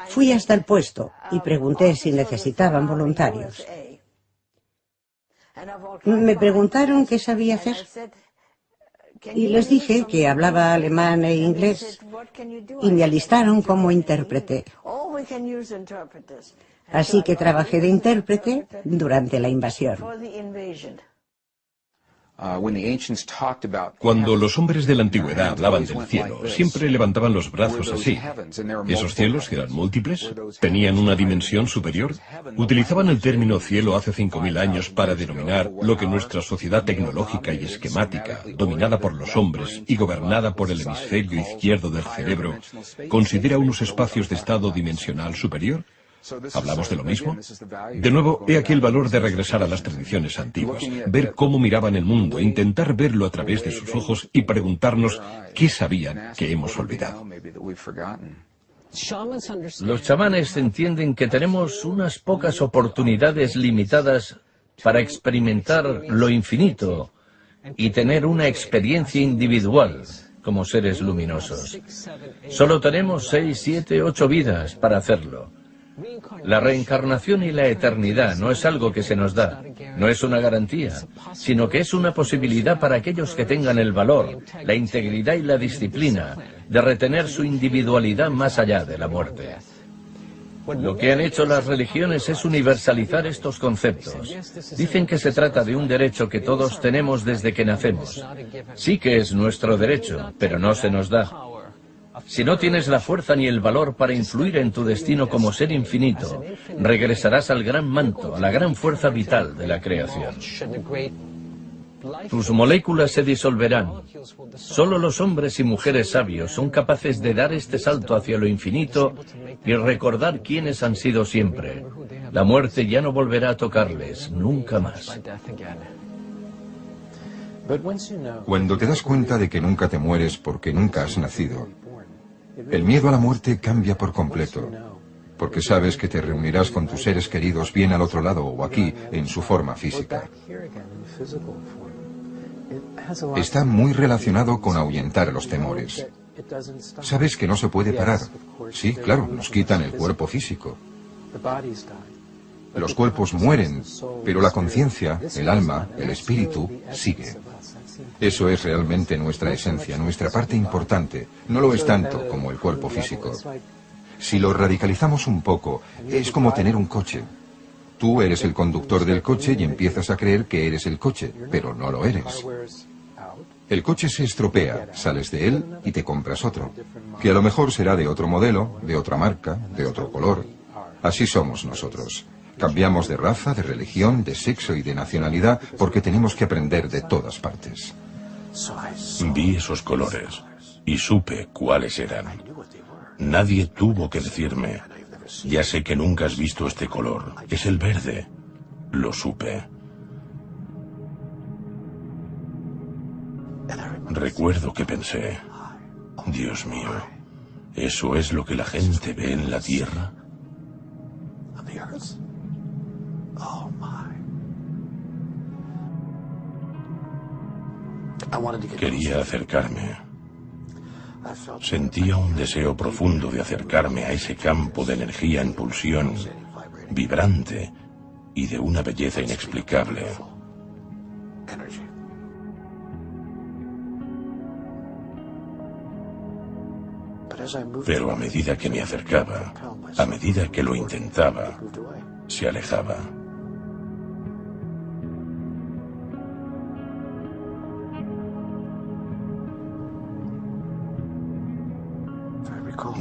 Fui hasta el puesto y pregunté si necesitaban voluntarios. Me preguntaron qué sabía hacer y les dije que hablaba alemán e inglés y me alistaron como intérprete. Así que trabajé de intérprete durante la invasión. Cuando los hombres de la antigüedad hablaban del cielo, siempre levantaban los brazos así. ¿Esos cielos eran múltiples? ¿Tenían una dimensión superior? Utilizaban el término cielo hace 5000 años para denominar lo que nuestra sociedad tecnológica y esquemática, dominada por los hombres y gobernada por el hemisferio izquierdo del cerebro, considera unos espacios de estado dimensional superior. ¿Hablamos de lo mismo? De nuevo, he aquí el valor de regresar a las tradiciones antiguas, ver cómo miraban el mundo, intentar verlo a través de sus ojos y preguntarnos qué sabían que hemos olvidado. Los chamanes entienden que tenemos unas pocas oportunidades limitadas para experimentar lo infinito y tener una experiencia individual como seres luminosos. Solo tenemos 6, 7, 8 vidas para hacerlo. La reencarnación y la eternidad no es algo que se nos da, no es una garantía, sino que es una posibilidad para aquellos que tengan el valor, la integridad y la disciplina de retener su individualidad más allá de la muerte. Lo que han hecho las religiones es universalizar estos conceptos. Dicen que se trata de un derecho que todos tenemos desde que nacemos. Sí que es nuestro derecho, pero no se nos da. Si no tienes la fuerza ni el valor para influir en tu destino como ser infinito, regresarás al gran manto, a la gran fuerza vital de la creación. Tus moléculas se disolverán. Solo los hombres y mujeres sabios son capaces de dar este salto hacia lo infinito y recordar quiénes han sido siempre. La muerte ya no volverá a tocarles, nunca más. Cuando te das cuenta de que nunca te mueres porque nunca has nacido, el miedo a la muerte cambia por completo, porque sabes que te reunirás con tus seres queridos bien al otro lado o aquí, en su forma física. Está muy relacionado con ahuyentar los temores. Sabes que no se puede parar. Sí, claro, nos quitan el cuerpo físico. Los cuerpos mueren, pero la conciencia, el alma, el espíritu, sigue. Eso es realmente nuestra esencia, nuestra parte importante. No lo es tanto como el cuerpo físico. Si lo radicalizamos un poco, es como tener un coche. Tú eres el conductor del coche y empiezas a creer que eres el coche, pero no lo eres. El coche se estropea, sales de él y te compras otro, que a lo mejor será de otro modelo, de otra marca, de otro color. Así somos nosotros. Cambiamos de raza, de religión, de sexo y de nacionalidad porque tenemos que aprender de todas partes. Vi esos colores y supe cuáles eran. Nadie tuvo que decirme, ya sé que nunca has visto este color, es el verde. Lo supe. Recuerdo que pensé, Dios mío, ¿eso es lo que la gente ve en la Tierra? Quería acercarme. Sentía un deseo profundo de acercarme a ese campo de energía en pulsión, vibrante y de una belleza inexplicable. Pero a medida que me acercaba, a medida que lo intentaba, se alejaba.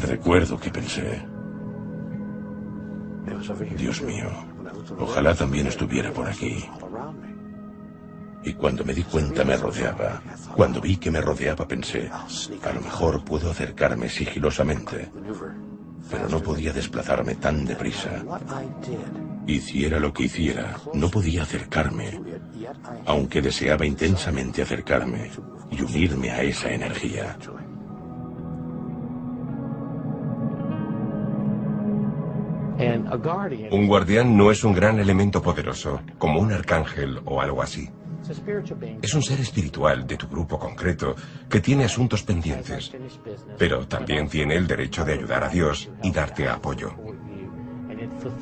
Recuerdo que pensé, Dios mío, ojalá también estuviera por aquí. Y cuando me di cuenta me rodeaba. Cuando vi que me rodeaba pensé, a lo mejor puedo acercarme sigilosamente, pero no podía desplazarme tan deprisa. Hiciera lo que hiciera, no podía acercarme, aunque deseaba intensamente acercarme y unirme a esa energía. Un guardián no es un gran elemento poderoso, como un arcángel o algo así. Es un ser espiritual de tu grupo concreto que tiene asuntos pendientes, pero también tiene el derecho de ayudar a Dios y darte apoyo.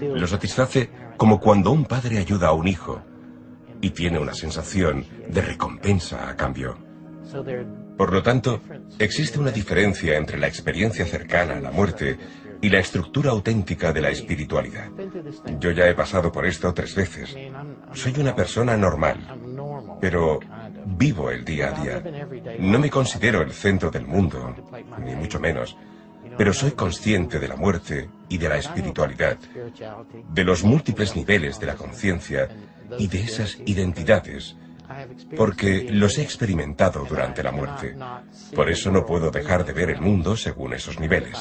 Lo satisface como cuando un padre ayuda a un hijo y tiene una sensación de recompensa a cambio. Por lo tanto, existe una diferencia entre la experiencia cercana a la muerte y la estructura auténtica de la espiritualidad. Yo ya he pasado por esto 3 veces. Soy una persona normal, pero vivo el día a día. No me considero el centro del mundo, ni mucho menos, pero soy consciente de la muerte y de la espiritualidad, de los múltiples niveles de la conciencia y de esas identidades, porque los he experimentado durante la muerte. Por eso no puedo dejar de ver el mundo según esos niveles.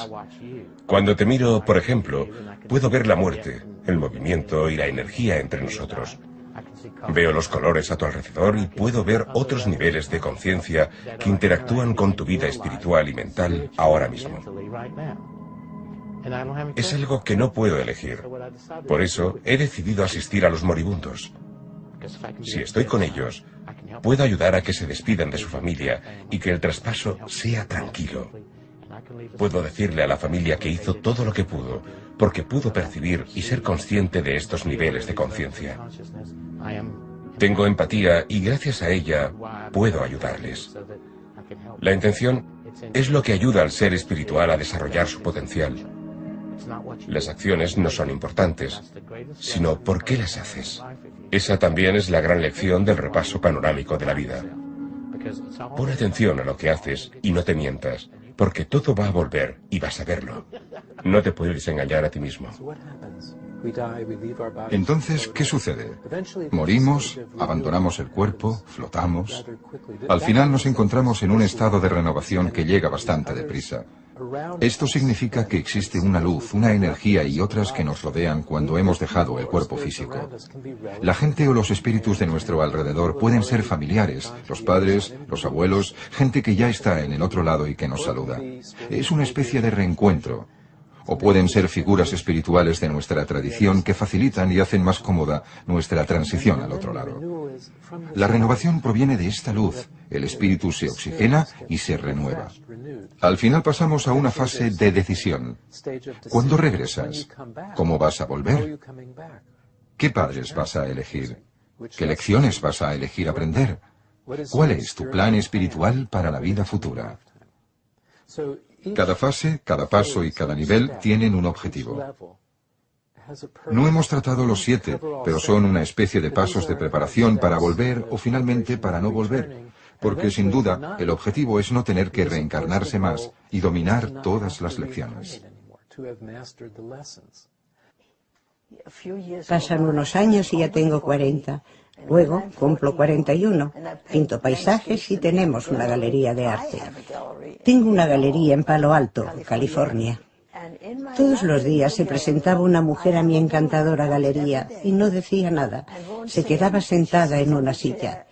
Cuando te miro, por ejemplo, puedo ver la muerte, el movimiento y la energía entre nosotros. Veo los colores a tu alrededor y puedo ver otros niveles de conciencia que interactúan con tu vida espiritual y mental ahora mismo. Es algo que no puedo elegir. Por eso he decidido asistir a los moribundos. Si estoy con ellos, puedo ayudar a que se despidan de su familia y que el traspaso sea tranquilo. Puedo decirle a la familia que hizo todo lo que pudo, porque pudo percibir y ser consciente de estos niveles de conciencia. Tengo empatía y gracias a ella puedo ayudarles. La intención es lo que ayuda al ser espiritual a desarrollar su potencial. Las acciones no son importantes, sino por qué las haces. Esa también es la gran lección del repaso panorámico de la vida. Pon atención a lo que haces y no te mientas, porque todo va a volver y vas a verlo. No te puedes engañar a ti mismo. Entonces, ¿qué sucede? Morimos, abandonamos el cuerpo, flotamos. Al final nos encontramos en un estado de renovación que llega bastante deprisa. Esto significa que existe una luz, una energía y otras que nos rodean cuando hemos dejado el cuerpo físico. La gente o los espíritus de nuestro alrededor pueden ser familiares, los padres, los abuelos, gente que ya está en el otro lado y que nos saluda. Es una especie de reencuentro. O pueden ser figuras espirituales de nuestra tradición que facilitan y hacen más cómoda nuestra transición al otro lado. La renovación proviene de esta luz. El espíritu se oxigena y se renueva. Al final pasamos a una fase de decisión. ¿Cuándo regresas? ¿Cómo vas a volver? ¿Qué padres vas a elegir? ¿Qué lecciones vas a elegir aprender? ¿Cuál es tu plan espiritual para la vida futura? Cada fase, cada paso y cada nivel tienen un objetivo. No hemos tratado los 7, pero son una especie de pasos de preparación para volver o finalmente para no volver, porque sin duda el objetivo es no tener que reencarnarse más y dominar todas las lecciones. Pasan unos años y ya tengo 40. Luego cumplo 41. Pinto paisajes y tenemos una galería de arte. Tengo una galería en Palo Alto, California. Todos los días se presentaba una mujer a mi encantadora galería y no decía nada. Se quedaba sentada en una silla.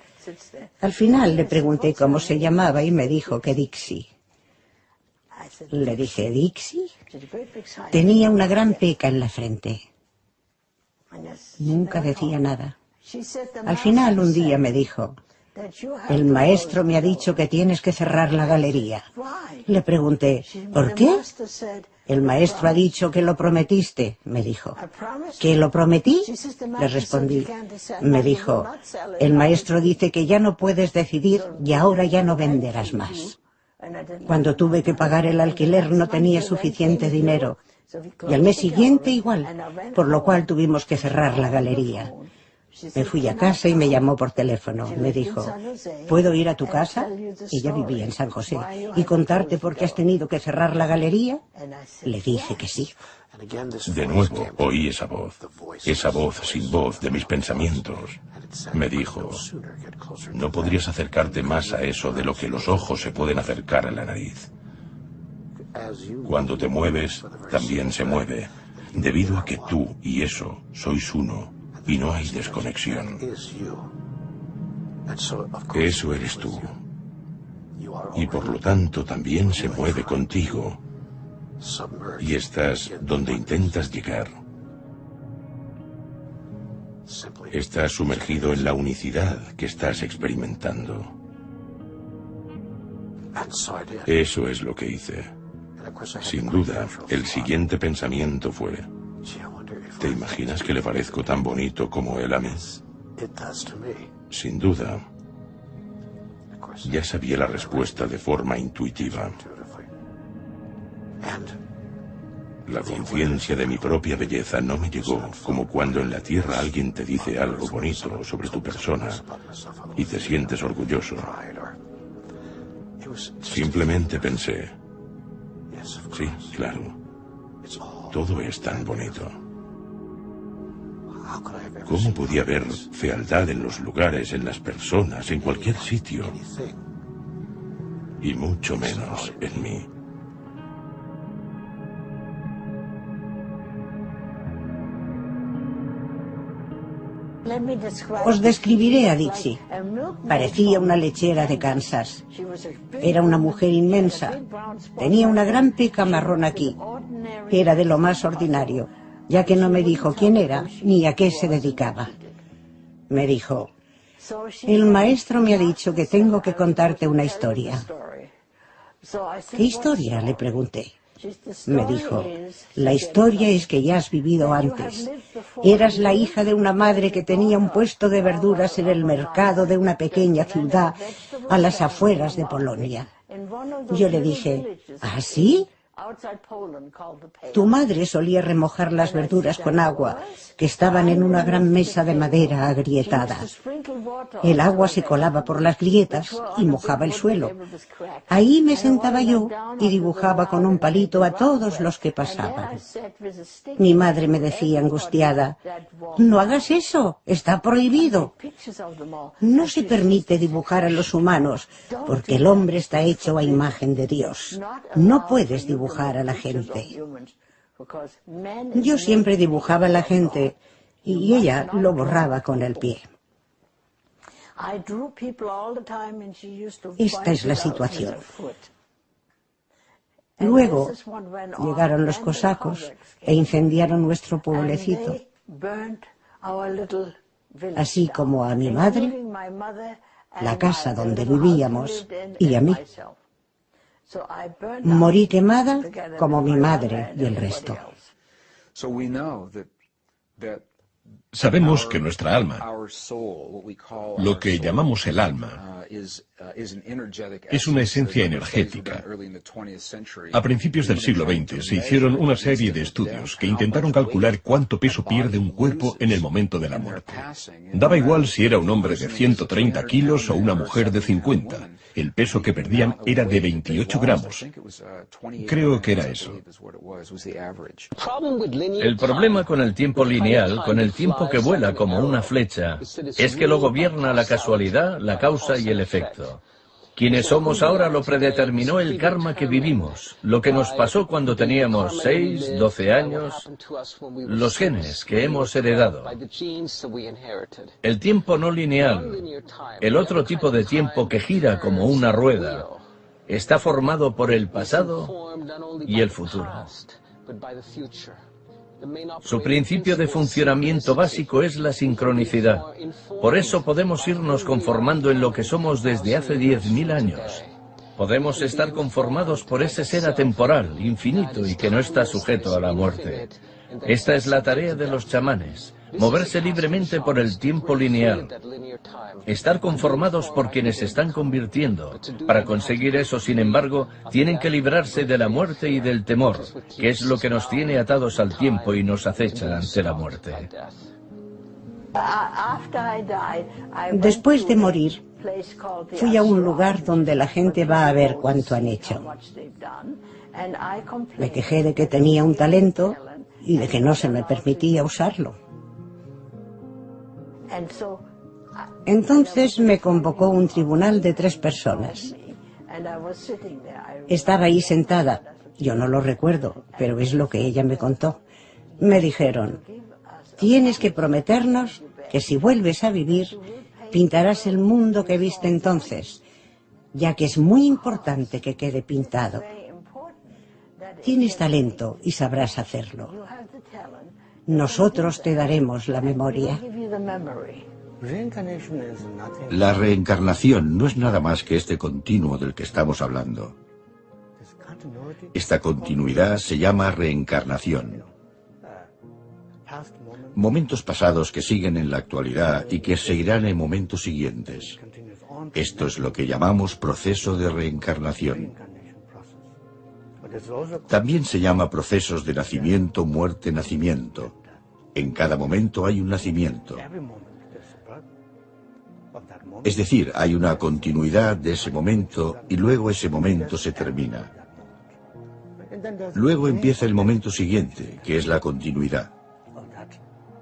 Al final le pregunté cómo se llamaba y me dijo que Dixie. Le dije, ¿Dixie? Tenía una gran peca en la frente. Nunca decía nada. Al final un día me dijo, el maestro me ha dicho que tienes que cerrar la galería. Le pregunté, ¿por qué? El maestro ha dicho que lo prometiste, me dijo. ¿Que lo prometí? Le respondí. Me dijo, el maestro dice que ya no puedes decidir y ahora ya no venderás más. Cuando tuve que pagar el alquiler no tenía suficiente dinero. Y al mes siguiente igual, por lo cual tuvimos que cerrar la galería. Me fui a casa y me llamó por teléfono. Me dijo, ¿puedo ir a tu casa? Ella vivía en San José. ¿Y contarte por qué has tenido que cerrar la galería? Le dije que sí. De nuevo oí esa voz sin voz de mis pensamientos. Me dijo, no podrías acercarte más a eso de lo que los ojos se pueden acercar a la nariz. Cuando te mueves, también se mueve. debido a que tú y eso sois uno y no hay desconexión. Eso eres tú. Y por lo tanto también se mueve contigo. Y estás donde intentas llegar. Estás sumergido en la unicidad que estás experimentando. Eso es lo que hice. Sin duda, el siguiente pensamiento fue: ¿te imaginas que le parezco tan bonito como él a mí? Sin duda. Ya sabía la respuesta de forma intuitiva. La conciencia de mi propia belleza no me llegó como cuando en la tierra alguien te dice algo bonito sobre tu persona y te sientes orgulloso. Simplemente pensé: sí, claro, todo es tan bonito. ¿Cómo podía haber fealdad en los lugares, en las personas, en cualquier sitio? Y mucho menos en mí. Os describiré a Dixie. Parecía una lechera de Kansas. Era una mujer inmensa. Tenía una gran peca marrón aquí. Era de lo más ordinario, ya que no me dijo quién era ni a qué se dedicaba. Me dijo: el maestro me ha dicho que tengo que contarte una historia. ¿Qué historia?, le pregunté. Me dijo: la historia es que ya has vivido antes. Eras la hija de una madre que tenía un puesto de verduras en el mercado de una pequeña ciudad a las afueras de Polonia. Yo le dije: ¿ah, sí? Tu madre solía remojar las verduras con agua, que estaban en una gran mesa de madera agrietada. El agua se colaba por las grietas y mojaba el suelo. Ahí me sentaba yo y dibujaba con un palito a todos los que pasaban. Mi madre me decía angustiada: no hagas eso, está prohibido. No se permite dibujar a los humanos, porque el hombre está hecho a imagen de Dios. No puedes dibujar a la gente. Yo siempre dibujaba a la gente y ella lo borraba con el pie. Esta es la situación. Luego llegaron los cosacos e incendiaron nuestro pueblecito, así como a mi madre, la casa donde vivíamos y a mí. Morí quemada como mi madre y el resto. Sabemos que nuestra alma, lo que llamamos el alma, es una esencia energética. A principios del siglo XX se hicieron una serie de estudios que intentaron calcular cuánto peso pierde un cuerpo en el momento de la muerte. Daba igual si era un hombre de 130 kilos o una mujer de 50. El peso que perdían era de 28 gramos. Creo que era eso. El problema con el tiempo lineal, con el tiempo que vuela como una flecha, es que lo gobierna la casualidad, la causa y el efecto. Quienes somos ahora lo predeterminó el karma que vivimos, lo que nos pasó cuando teníamos 6, 12 años, los genes que hemos heredado. El tiempo no lineal, el otro tipo de tiempo que gira como una rueda, está formado por el pasado y el futuro. Su principio de funcionamiento básico es la sincronicidad. Por eso podemos irnos conformando en lo que somos desde hace 10.000 años. Podemos estar conformados por ese ser atemporal, infinito y que no está sujeto a la muerte. Esta es la tarea de los chamanes, moverse libremente por el tiempo lineal. Estar conformados por quienes se están convirtiendo. Para conseguir eso, sin embargo, tienen que librarse de la muerte y del temor, que es lo que nos tiene atados al tiempo y nos acecha ante la muerte. Después de morir, fui a un lugar donde la gente va a ver cuánto han hecho. Me quejé de que tenía un talento y de que no se me permitía usarlo. Entonces me convocó un tribunal de 3 personas. Estaba ahí sentada. Yo no lo recuerdo, pero es lo que ella me contó. Me dijeron, tienes que prometernos que si vuelves a vivir, pintarás el mundo que viste entonces, ya que es muy importante que quede pintado. Tienes talento y sabrás hacerlo. Nosotros te daremos la memoria. La reencarnación no es nada más que este continuo del que estamos hablando. Esta continuidad se llama reencarnación. Momentos pasados que siguen en la actualidad y que seguirán en momentos siguientes. Esto es lo que llamamos proceso de reencarnación. También se llama procesos de nacimiento, muerte, nacimiento. En cada momento hay un nacimiento. Es decir, hay una continuidad de ese momento y luego ese momento se termina. Luego empieza el momento siguiente, que es la continuidad.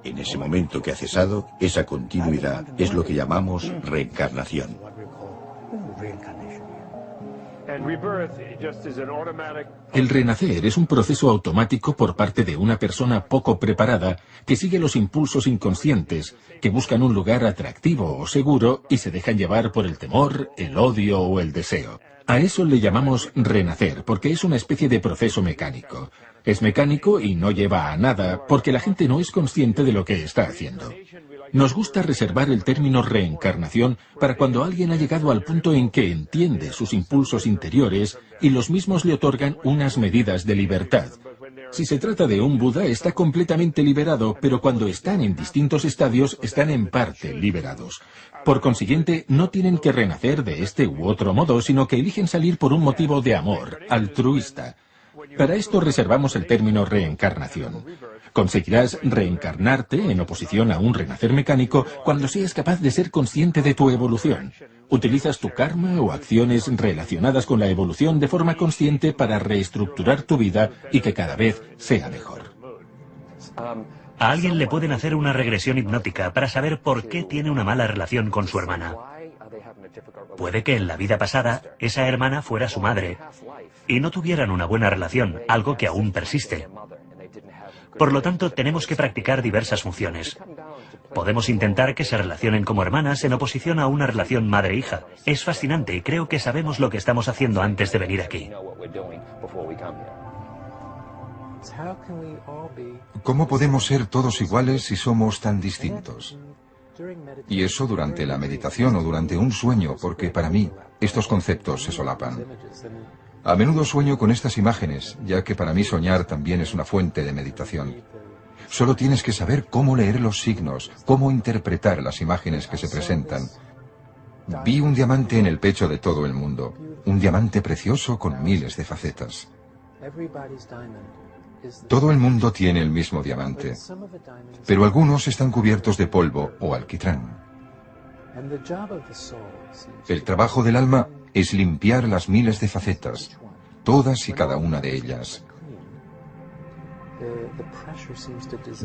En ese momento que ha cesado, esa continuidad es lo que llamamos reencarnación. El renacer es un proceso automático por parte de una persona poco preparada que sigue los impulsos inconscientes, que buscan un lugar atractivo o seguro y se dejan llevar por el temor, el odio o el deseo. A eso le llamamos renacer, porque es una especie de proceso mecánico. Es mecánico y no lleva a nada, porque la gente no es consciente de lo que está haciendo. Nos gusta reservar el término reencarnación para cuando alguien ha llegado al punto en que entiende sus impulsos interiores y los mismos le otorgan unas medidas de libertad. Si se trata de un Buda, está completamente liberado, pero cuando están en distintos estadios, están en parte liberados. Por consiguiente, no tienen que renacer de este u otro modo, sino que eligen salir por un motivo de amor, altruista. Para esto reservamos el término reencarnación. Conseguirás reencarnarte en oposición a un renacer mecánico cuando seas capaz de ser consciente de tu evolución. Utilizas tu karma o acciones relacionadas con la evolución de forma consciente para reestructurar tu vida y que cada vez sea mejor. A alguien le pueden hacer una regresión hipnótica para saber por qué tiene una mala relación con su hermana. Puede que en la vida pasada esa hermana fuera su madre y no tuvieran una buena relación, algo que aún persiste. Por lo tanto, tenemos que practicar diversas funciones. Podemos intentar que se relacionen como hermanas en oposición a una relación madre-hija. Es fascinante y creo que sabemos lo que estamos haciendo antes de venir aquí. ¿Cómo podemos ser todos iguales si somos tan distintos? Y eso durante la meditación o durante un sueño, porque para mí estos conceptos se solapan. A menudo sueño con estas imágenes, ya que para mí soñar también es una fuente de meditación. Solo tienes que saber cómo leer los signos, cómo interpretar las imágenes que se presentan. Vi un diamante en el pecho de todo el mundo, un diamante precioso con miles de facetas. Todo el mundo tiene el mismo diamante, pero algunos están cubiertos de polvo o alquitrán. El trabajo del alma es limpiar las miles de facetas, todas y cada una de ellas.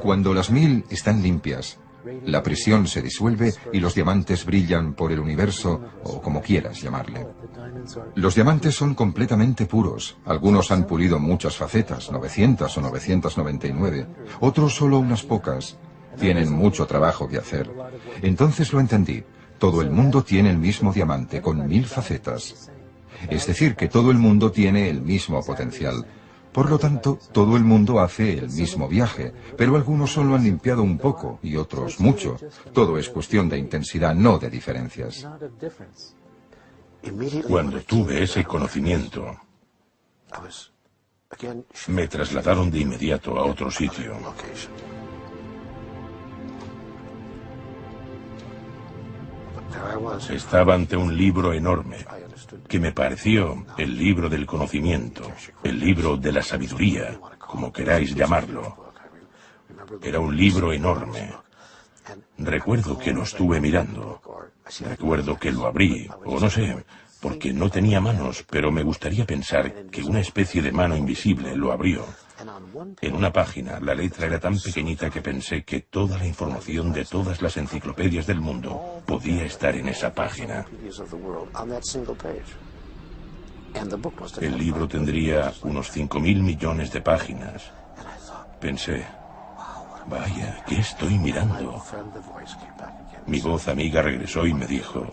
Cuando las 1000 están limpias, la presión se disuelve y los diamantes brillan por el universo, o como quieras llamarle. Los diamantes son completamente puros. Algunos han pulido muchas facetas, 900 o 999. Otros solo unas pocas. Tienen mucho trabajo que hacer. Entonces lo entendí. Todo el mundo tiene el mismo diamante, con 1000 facetas. Es decir, que todo el mundo tiene el mismo potencial. Por lo tanto, todo el mundo hace el mismo viaje, pero algunos solo han limpiado un poco y otros mucho. Todo es cuestión de intensidad, no de diferencias. Cuando tuve ese conocimiento, me trasladaron de inmediato a otro sitio. Estaba ante un libro enorme, que me pareció el libro del conocimiento, el libro de la sabiduría, como queráis llamarlo. Era un libro enorme. Recuerdo que lo estuve mirando. Recuerdo que lo abrí, o no sé, porque no tenía manos, pero me gustaría pensar que una especie de mano invisible lo abrió. En una página, la letra era tan pequeñita que pensé que toda la información de todas las enciclopedias del mundo podía estar en esa página. El libro tendría unos 5.000 millones de páginas. Pensé, Vaya, ¿qué estoy mirando? Mi voz amiga regresó y me dijo: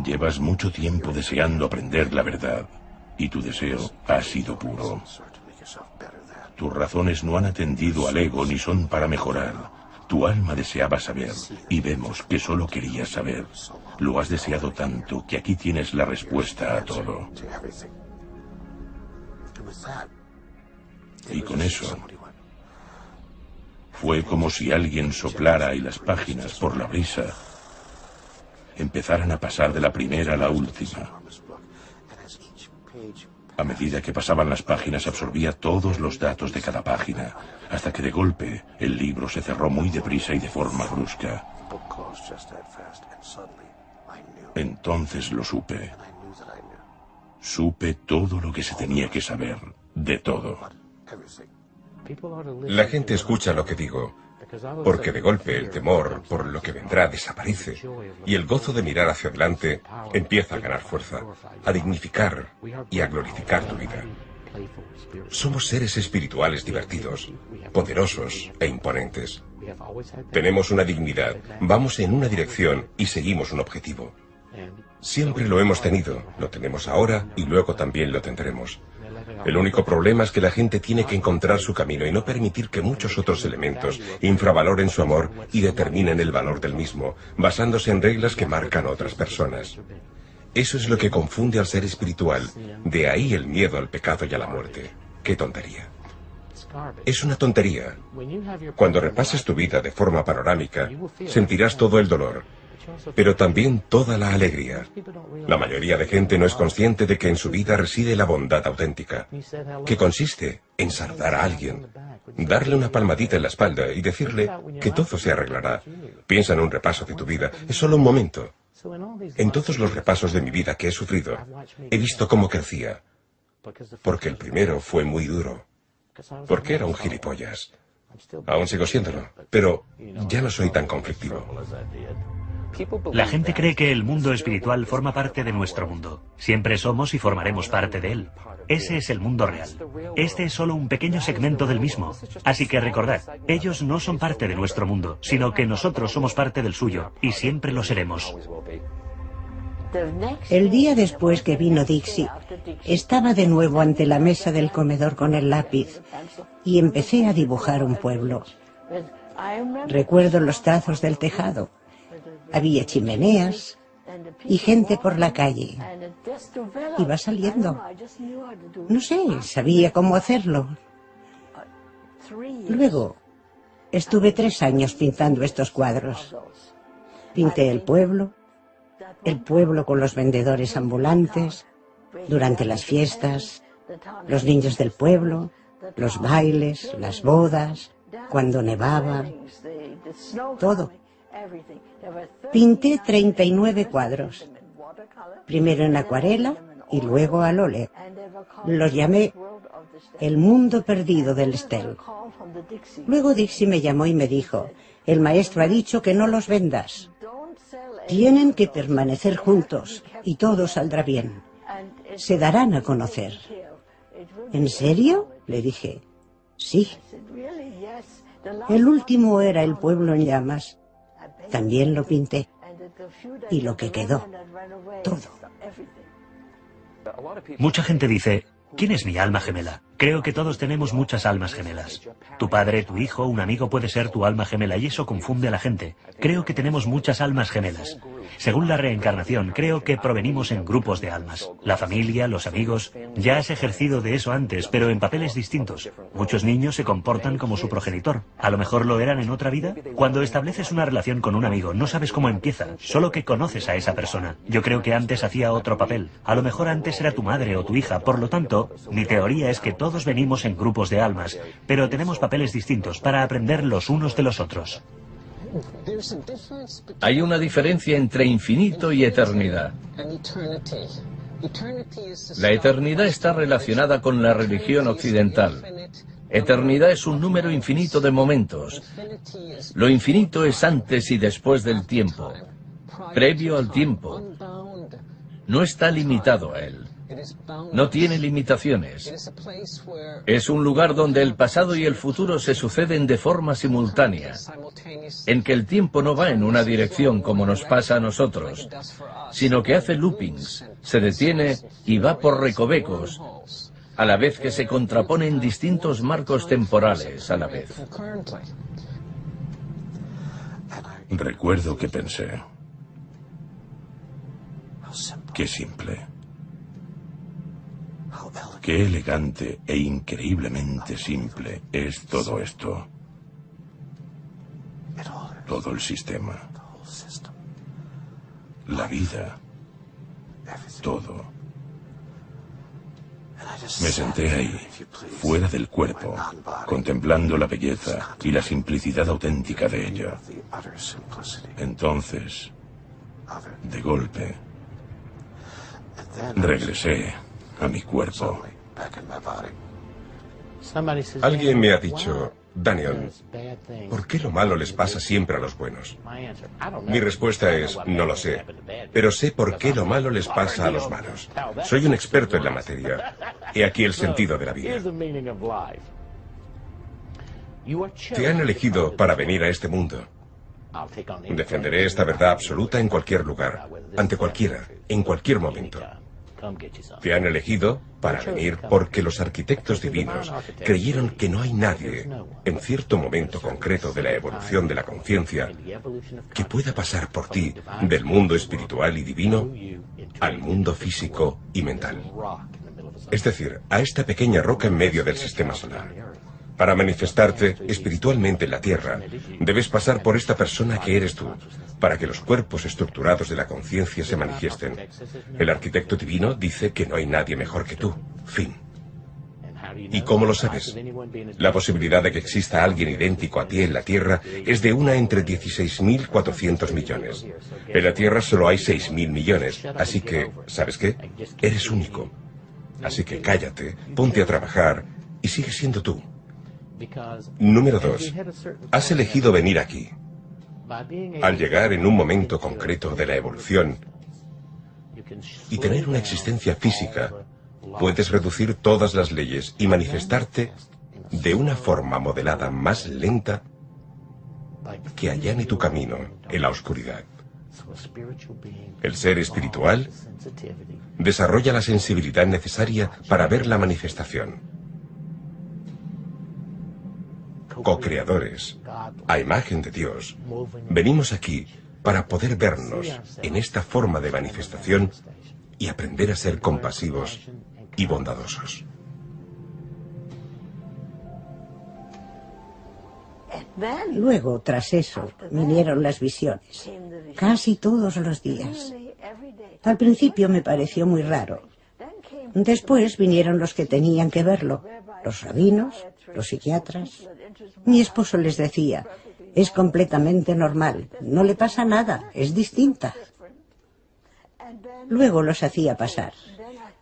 llevas mucho tiempo deseando aprender la verdad, y tu deseo ha sido puro. Tus razones no han atendido al ego ni son para mejorar. Tu alma deseaba saber, y vemos que solo querías saber. Lo has deseado tanto que aquí tienes la respuesta a todo. Y con eso, fue como si alguien soplara y las páginas, por la brisa, empezaran a pasar de la primera a la última. A medida que pasaban las páginas absorbía todos los datos de cada página, hasta que de golpe el libro se cerró muy deprisa y de forma brusca. Entonces lo supe. Supe todo lo que se tenía que saber, de todo. La gente escucha lo que digo, porque de golpe el temor por lo que vendrá desaparece y el gozo de mirar hacia adelante empieza a ganar fuerza, a dignificar y a glorificar tu vida. Somos seres espirituales divertidos, poderosos e imponentes. Tenemos una dignidad, vamos en una dirección y seguimos un objetivo. Siempre lo hemos tenido, lo tenemos ahora y luego también lo tendremos. El único problema es que la gente tiene que encontrar su camino y no permitir que muchos otros elementos infravaloren su amor y determinen el valor del mismo, basándose en reglas que marcan otras personas. Eso es lo que confunde al ser espiritual, de ahí el miedo al pecado y a la muerte. ¡Qué tontería! Es una tontería. Cuando repases tu vida de forma panorámica, sentirás todo el dolor, pero también toda la alegría. La mayoría de gente no es consciente de que en su vida reside la bondad auténtica, que consiste en saludar a alguien, darle una palmadita en la espalda y decirle que todo se arreglará. Piensa en un repaso de tu vida, es solo un momento. En todos los repasos de mi vida que he sufrido, he visto cómo crecía, porque el primero fue muy duro, porque era un gilipollas. Aún sigo siéndolo, pero ya no soy tan conflictivo. La gente cree que el mundo espiritual forma parte de nuestro mundo. Siempre somos y formaremos parte de él. Ese es el mundo real. Este es solo un pequeño segmento del mismo. Así que recordad, ellos no son parte de nuestro mundo, sino que nosotros somos parte del suyo, y siempre lo seremos. El día después que vino Dixie, estaba de nuevo ante la mesa del comedor con el lápiz, y empecé a dibujar un pueblo. Recuerdo los trazos del tejado. Había chimeneas y gente por la calle. Iba saliendo. No sé, sabía cómo hacerlo. Luego, estuve 3 años pintando estos cuadros. Pinté el pueblo con los vendedores ambulantes, durante las fiestas, los niños del pueblo, los bailes, las bodas, cuando nevaba, todo. Pinté 39 cuadros, primero en acuarela y luego al óleo. Los llamé El mundo perdido del Estel. Luego Dixie me llamó y me dijo: el maestro ha dicho que no los vendas. Tienen que permanecer juntos y todo saldrá bien. Se darán a conocer. ¿En serio?, le dije. Sí. El último era el pueblo en llamas. También lo pinté. Y lo que quedó, todo. Mucha gente dice: ¿quién es mi alma gemela? Creo que todos tenemos muchas almas gemelas. Tu padre, tu hijo, un amigo puede ser tu alma gemela y eso confunde a la gente. Creo que tenemos muchas almas gemelas. Según la reencarnación, creo que provenimos en grupos de almas. La familia, los amigos. Ya has ejercido de eso antes, pero en papeles distintos. Muchos niños se comportan como su progenitor. A lo mejor lo eran en otra vida. Cuando estableces una relación con un amigo, no sabes cómo empieza, solo que conoces a esa persona. Yo creo que antes hacía otro papel. A lo mejor antes era tu madre o tu hija. Por lo tanto, mi teoría es que todos venimos en grupos de almas, pero tenemos papeles distintos para aprender los unos de los otros. Hay una diferencia entre infinito y eternidad. La eternidad está relacionada con la religión occidental. Eternidad es un número infinito de momentos. Lo infinito es antes y después del tiempo, previo al tiempo. No está limitado a él. No tiene limitaciones. Es un lugar donde el pasado y el futuro se suceden de forma simultánea, en que el tiempo no va en una dirección como nos pasa a nosotros, sino que hace loopings, se detiene y va por recovecos, a la vez que se contraponen distintos marcos temporales a la vez. Recuerdo que pensé, qué simple, qué elegante e increíblemente simple es todo esto. Todo el sistema, la vida, todo. Me senté ahí, fuera del cuerpo, contemplando la belleza y la simplicidad auténtica de ella. Entonces, de golpe, regresé a mi cuerpo. Alguien me ha dicho, Daniel, ¿por qué lo malo les pasa siempre a los buenos? Mi respuesta es, no lo sé, pero sé por qué lo malo les pasa a los malos. Soy un experto en la materia. He aquí el sentido de la vida. Te han elegido para venir a este mundo. Defenderé esta verdad absoluta en cualquier lugar, ante cualquiera, en cualquier momento. Te han elegido para venir porque los arquitectos divinos creyeron que no hay nadie, en cierto momento concreto de la evolución de la conciencia, que pueda pasar por ti del mundo espiritual y divino al mundo físico y mental. Es decir, a esta pequeña roca en medio del sistema solar. Para manifestarte espiritualmente en la Tierra, debes pasar por esta persona que eres tú, para que los cuerpos estructurados de la conciencia se manifiesten. El arquitecto divino dice que no hay nadie mejor que tú. Fin. ¿Y cómo lo sabes? La posibilidad de que exista alguien idéntico a ti en la Tierra es de una entre 16.400 millones. En la Tierra solo hay 6.000 millones, así que, ¿sabes qué? Eres único. Así que cállate, ponte a trabajar y sigue siendo tú. Número 2. Has elegido venir aquí. Al llegar en un momento concreto de la evolución y tener una existencia física, puedes reducir todas las leyes y manifestarte de una forma modelada más lenta que allane tu camino en la oscuridad. El ser espiritual desarrolla la sensibilidad necesaria para ver la manifestación. Co-creadores, a imagen de Dios, venimos aquí para poder vernos en esta forma de manifestación y aprender a ser compasivos y bondadosos. Luego, tras eso, vinieron las visiones, casi todos los días. Al principio me pareció muy raro. Después vinieron los que tenían que verlo, los rabinos, los psiquiatras. Mi esposo les decía, es completamente normal, no le pasa nada, es distinta. Luego los hacía pasar.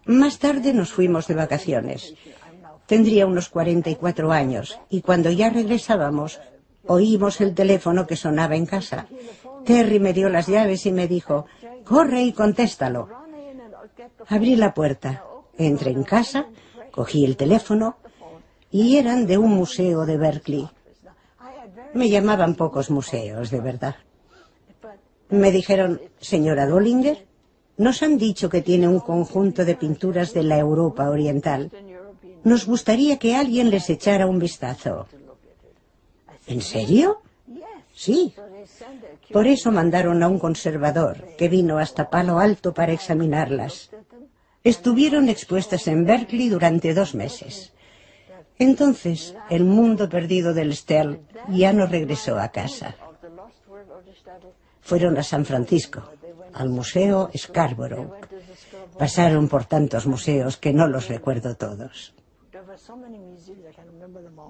Más tarde nos fuimos de vacaciones. Tendría unos 44 años y cuando ya regresábamos, oímos el teléfono que sonaba en casa. Terry me dio las llaves y me dijo, corre y contéstalo. Abrí la puerta, entré en casa, cogí el teléfono y eran de un museo de Berkeley. Me llamaban pocos museos, de verdad. Me dijeron, señora Dollinger, nos han dicho que tiene un conjunto de pinturas de la Europa Oriental. Nos gustaría que alguien les echara un vistazo. ¿En serio? Sí. Por eso mandaron a un conservador que vino hasta Palo Alto para examinarlas. Estuvieron expuestas en Berkeley durante 2 meses. Entonces, el mundo perdido del Stern ya no regresó a casa. Fueron a San Francisco, al Museo Scarborough. Pasaron por tantos museos que no los recuerdo todos.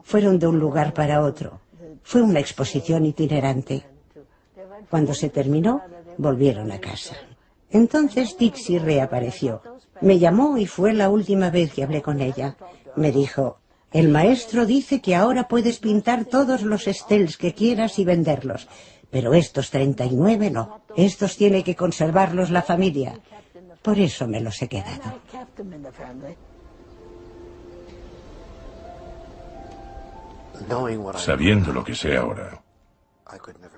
Fueron de un lugar para otro. Fue una exposición itinerante. Cuando se terminó, volvieron a casa. Entonces Dixie reapareció. Me llamó y fue la última vez que hablé con ella. Me dijo, el maestro dice que ahora puedes pintar todos los estels que quieras y venderlos, pero estos 39 no. Estos tiene que conservarlos la familia. Por eso me los he quedado. Sabiendo lo que sé ahora,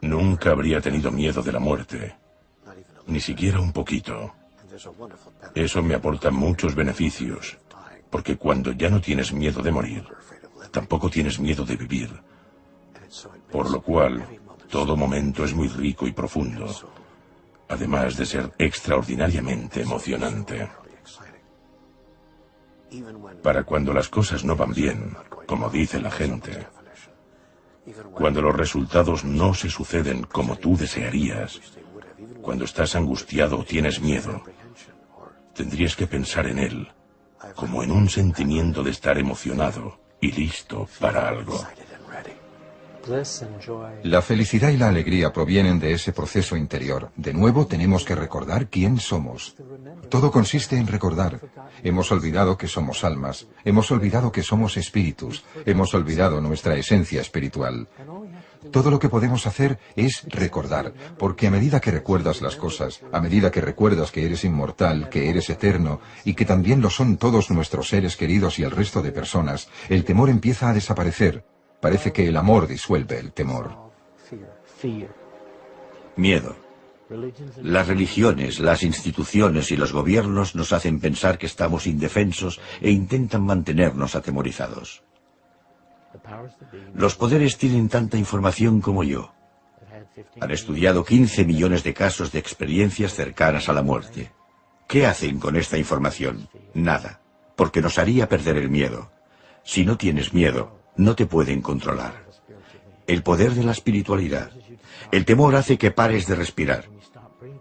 nunca habría tenido miedo de la muerte, ni siquiera un poquito. Eso me aporta muchos beneficios, porque cuando ya no tienes miedo de morir, tampoco tienes miedo de vivir. Por lo cual, todo momento es muy rico y profundo, además de ser extraordinariamente emocionante. Para cuando las cosas no van bien, como dice la gente, cuando los resultados no se suceden como tú desearías, cuando estás angustiado o tienes miedo, tendrías que pensar en él como en un sentimiento de estar emocionado y listo para algo. La felicidad y la alegría provienen de ese proceso interior. De nuevo tenemos que recordar quién somos. Todo consiste en recordar. Hemos olvidado que somos almas, hemos olvidado que somos espíritus, hemos olvidado nuestra esencia espiritual. Todo lo que podemos hacer es recordar, porque a medida que recuerdas las cosas, a medida que recuerdas que eres inmortal, que eres eterno, y que también lo son todos nuestros seres queridos y el resto de personas, el temor empieza a desaparecer. Parece que el amor disuelve el temor. Miedo. Las religiones, las instituciones y los gobiernos nos hacen pensar que estamos indefensos e intentan mantenernos atemorizados. Los poderes tienen tanta información como yo. Han estudiado 15 millones de casos de experiencias cercanas a la muerte. ¿Qué hacen con esta información? Nada, porque nos haría perder el miedo. Si no tienes miedo, no te pueden controlar. El poder de la espiritualidad. El temor hace que pares de respirar.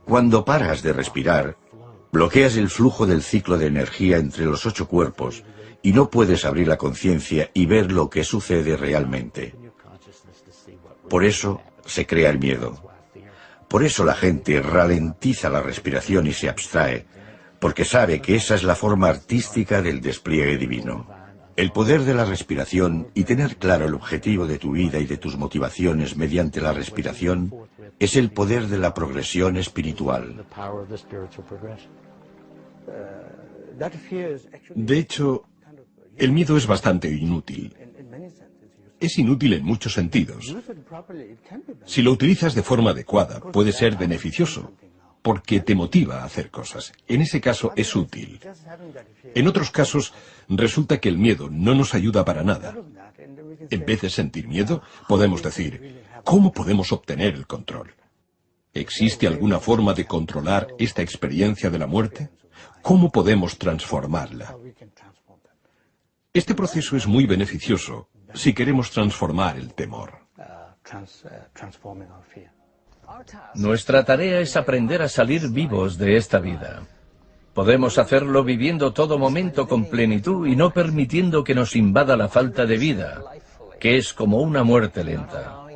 Cuando paras de respirar, bloqueas el flujo del ciclo de energía entre los 8 cuerpos y no puedes abrir la conciencia y ver lo que sucede realmente. Por eso se crea el miedo. Por eso la gente ralentiza la respiración y se abstrae, porque sabe que esa es la forma artística del despliegue divino. El poder de la respiración y tener claro el objetivo de tu vida y de tus motivaciones mediante la respiración es el poder de la progresión espiritual. De hecho, el miedo es bastante inútil. Es inútil en muchos sentidos. Si lo utilizas de forma adecuada, puede ser beneficioso, porque te motiva a hacer cosas. En ese caso es útil. En otros casos, resulta que el miedo no nos ayuda para nada. En vez de sentir miedo, podemos decir, ¿cómo podemos obtener el control? ¿Existe alguna forma de controlar esta experiencia de la muerte? ¿Cómo podemos transformarla? Este proceso es muy beneficioso si queremos transformar el temor. Nuestra tarea es aprender a salir vivos de esta vida. Podemos hacerlo viviendo todo momento con plenitud y no permitiendo que nos invada la falta de vida, que es como una muerte lenta.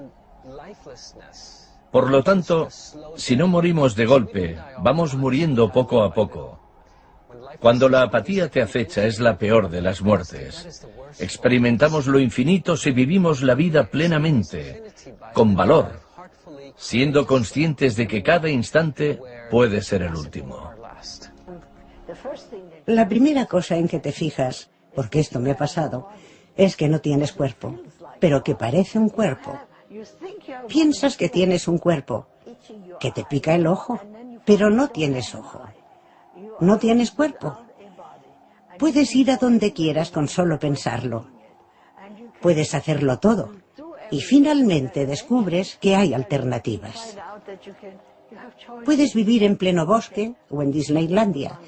Por lo tanto, si no morimos de golpe, vamos muriendo poco a poco. Cuando la apatía te acecha es la peor de las muertes. Experimentamos lo infinito si vivimos la vida plenamente, con valor, siendo conscientes de que cada instante puede ser el último. La primera cosa en que te fijas, porque esto me ha pasado, es que no tienes cuerpo, pero que parece un cuerpo. Piensas que tienes un cuerpo, que te pica el ojo, pero no tienes ojo. No tienes cuerpo. Puedes ir a donde quieras con solo pensarlo. Puedes hacerlo todo. Y finalmente descubres que hay alternativas. Puedes vivir en pleno bosque o en Disneylandia,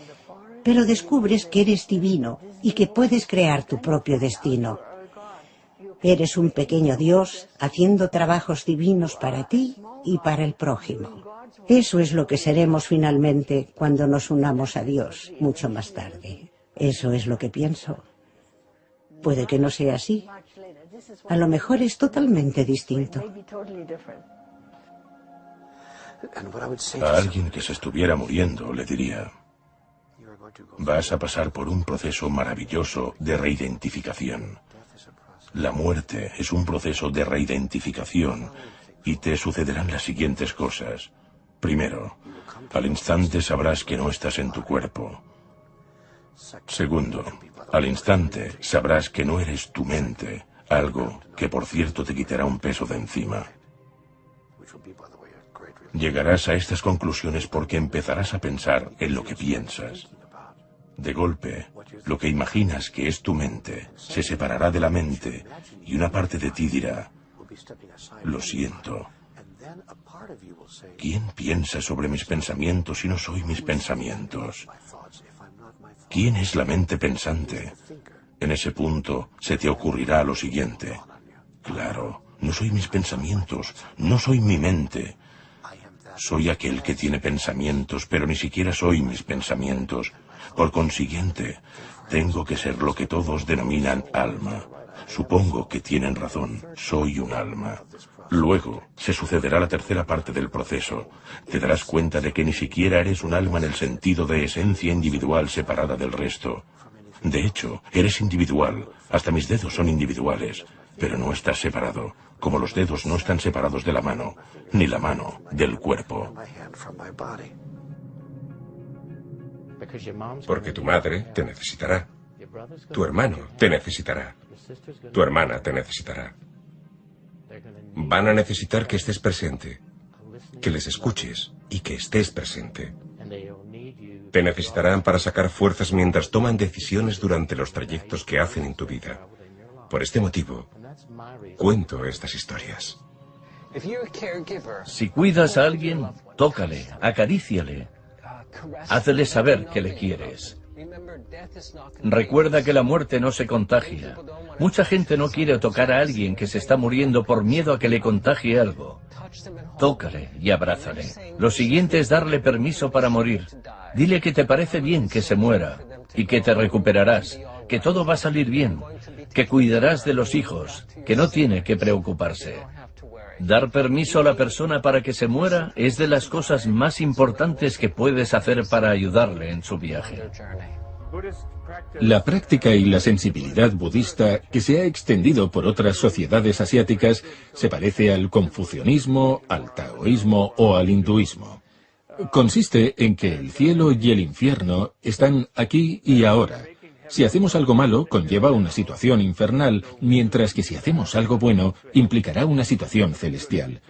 pero descubres que eres divino y que puedes crear tu propio destino. Eres un pequeño Dios haciendo trabajos divinos para ti y para el prójimo. Eso es lo que seremos finalmente cuando nos unamos a Dios mucho más tarde. Eso es lo que pienso. Puede que no sea así. A lo mejor es totalmente distinto. A alguien que se estuviera muriendo le diría: vas a pasar por un proceso maravilloso de reidentificación. La muerte es un proceso de reidentificación y te sucederán las siguientes cosas. Primero, al instante sabrás que no estás en tu cuerpo. Segundo, al instante sabrás que no eres tu mente, algo que por cierto te quitará un peso de encima. Llegarás a estas conclusiones porque empezarás a pensar en lo que piensas. De golpe, lo que imaginas que es tu mente se separará de la mente y una parte de ti dirá, lo siento. ¿Quién piensa sobre mis pensamientos si no soy mis pensamientos? ¿Quién es la mente pensante? En ese punto se te ocurrirá lo siguiente. Claro, no soy mis pensamientos, no soy mi mente. Soy aquel que tiene pensamientos, pero ni siquiera soy mis pensamientos. Por consiguiente, tengo que ser lo que todos denominan alma. Supongo que tienen razón, soy un alma. Luego, se sucederá la tercera parte del proceso. Te darás cuenta de que ni siquiera eres un alma en el sentido de esencia individual separada del resto. De hecho, eres individual, hasta mis dedos son individuales, pero no estás separado, como los dedos no están separados de la mano, ni la mano del cuerpo. Porque tu madre te necesitará. Tu hermano te necesitará. Tu hermana te necesitará. Van a necesitar que estés presente, que les escuches y que estés presente. Te necesitarán para sacar fuerzas mientras toman decisiones durante los trayectos que hacen en tu vida. Por este motivo, cuento estas historias. Si cuidas a alguien, tócale, acaríciale. Hazle saber que le quieres. Recuerda que la muerte no se contagia. Mucha gente no quiere tocar a alguien que se está muriendo por miedo a que le contagie algo. Tócale y abrázale. Lo siguiente es darle permiso para morir. Dile que te parece bien que se muera y que te recuperarás, que todo va a salir bien, que cuidarás de los hijos, que no tiene que preocuparse. Dar permiso a la persona para que se muera es de las cosas más importantes que puedes hacer para ayudarle en su viaje. La práctica y la sensibilidad budista, que se ha extendido por otras sociedades asiáticas, se parece al confucianismo, al taoísmo o al hinduismo. Consiste en que el cielo y el infierno están aquí y ahora. Si hacemos algo malo, conlleva una situación infernal, mientras que si hacemos algo bueno, implicará una situación celestial.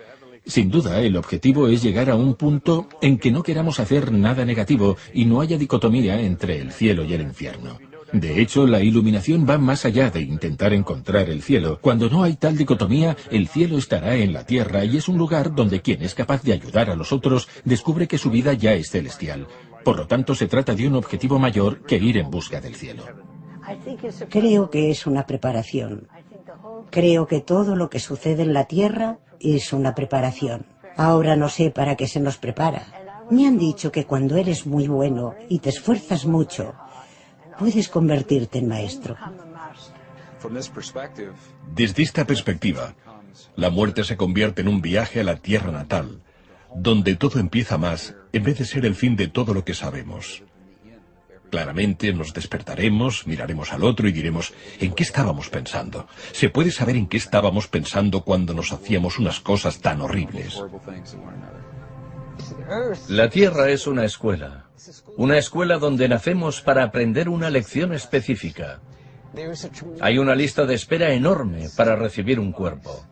Sin duda, el objetivo es llegar a un punto en que no queramos hacer nada negativo y no haya dicotomía entre el cielo y el infierno. De hecho, la iluminación va más allá de intentar encontrar el cielo. Cuando no hay tal dicotomía, el cielo estará en la tierra y es un lugar donde quien es capaz de ayudar a los otros descubre que su vida ya es celestial. Por lo tanto, se trata de un objetivo mayor que ir en busca del cielo. Creo que es una preparación. Creo que todo lo que sucede en la tierra es una preparación. Ahora no sé para qué se nos prepara. Me han dicho que cuando eres muy bueno y te esfuerzas mucho, puedes convertirte en maestro. Desde esta perspectiva, la muerte se convierte en un viaje a la tierra natal, donde todo empieza más, en vez de ser el fin de todo lo que sabemos. Claramente nos despertaremos, miraremos al otro y diremos, ¿en qué estábamos pensando? ¿Se puede saber en qué estábamos pensando cuando nos hacíamos unas cosas tan horribles? La Tierra es una escuela donde nacemos para aprender una lección específica. Hay una lista de espera enorme para recibir un cuerpo.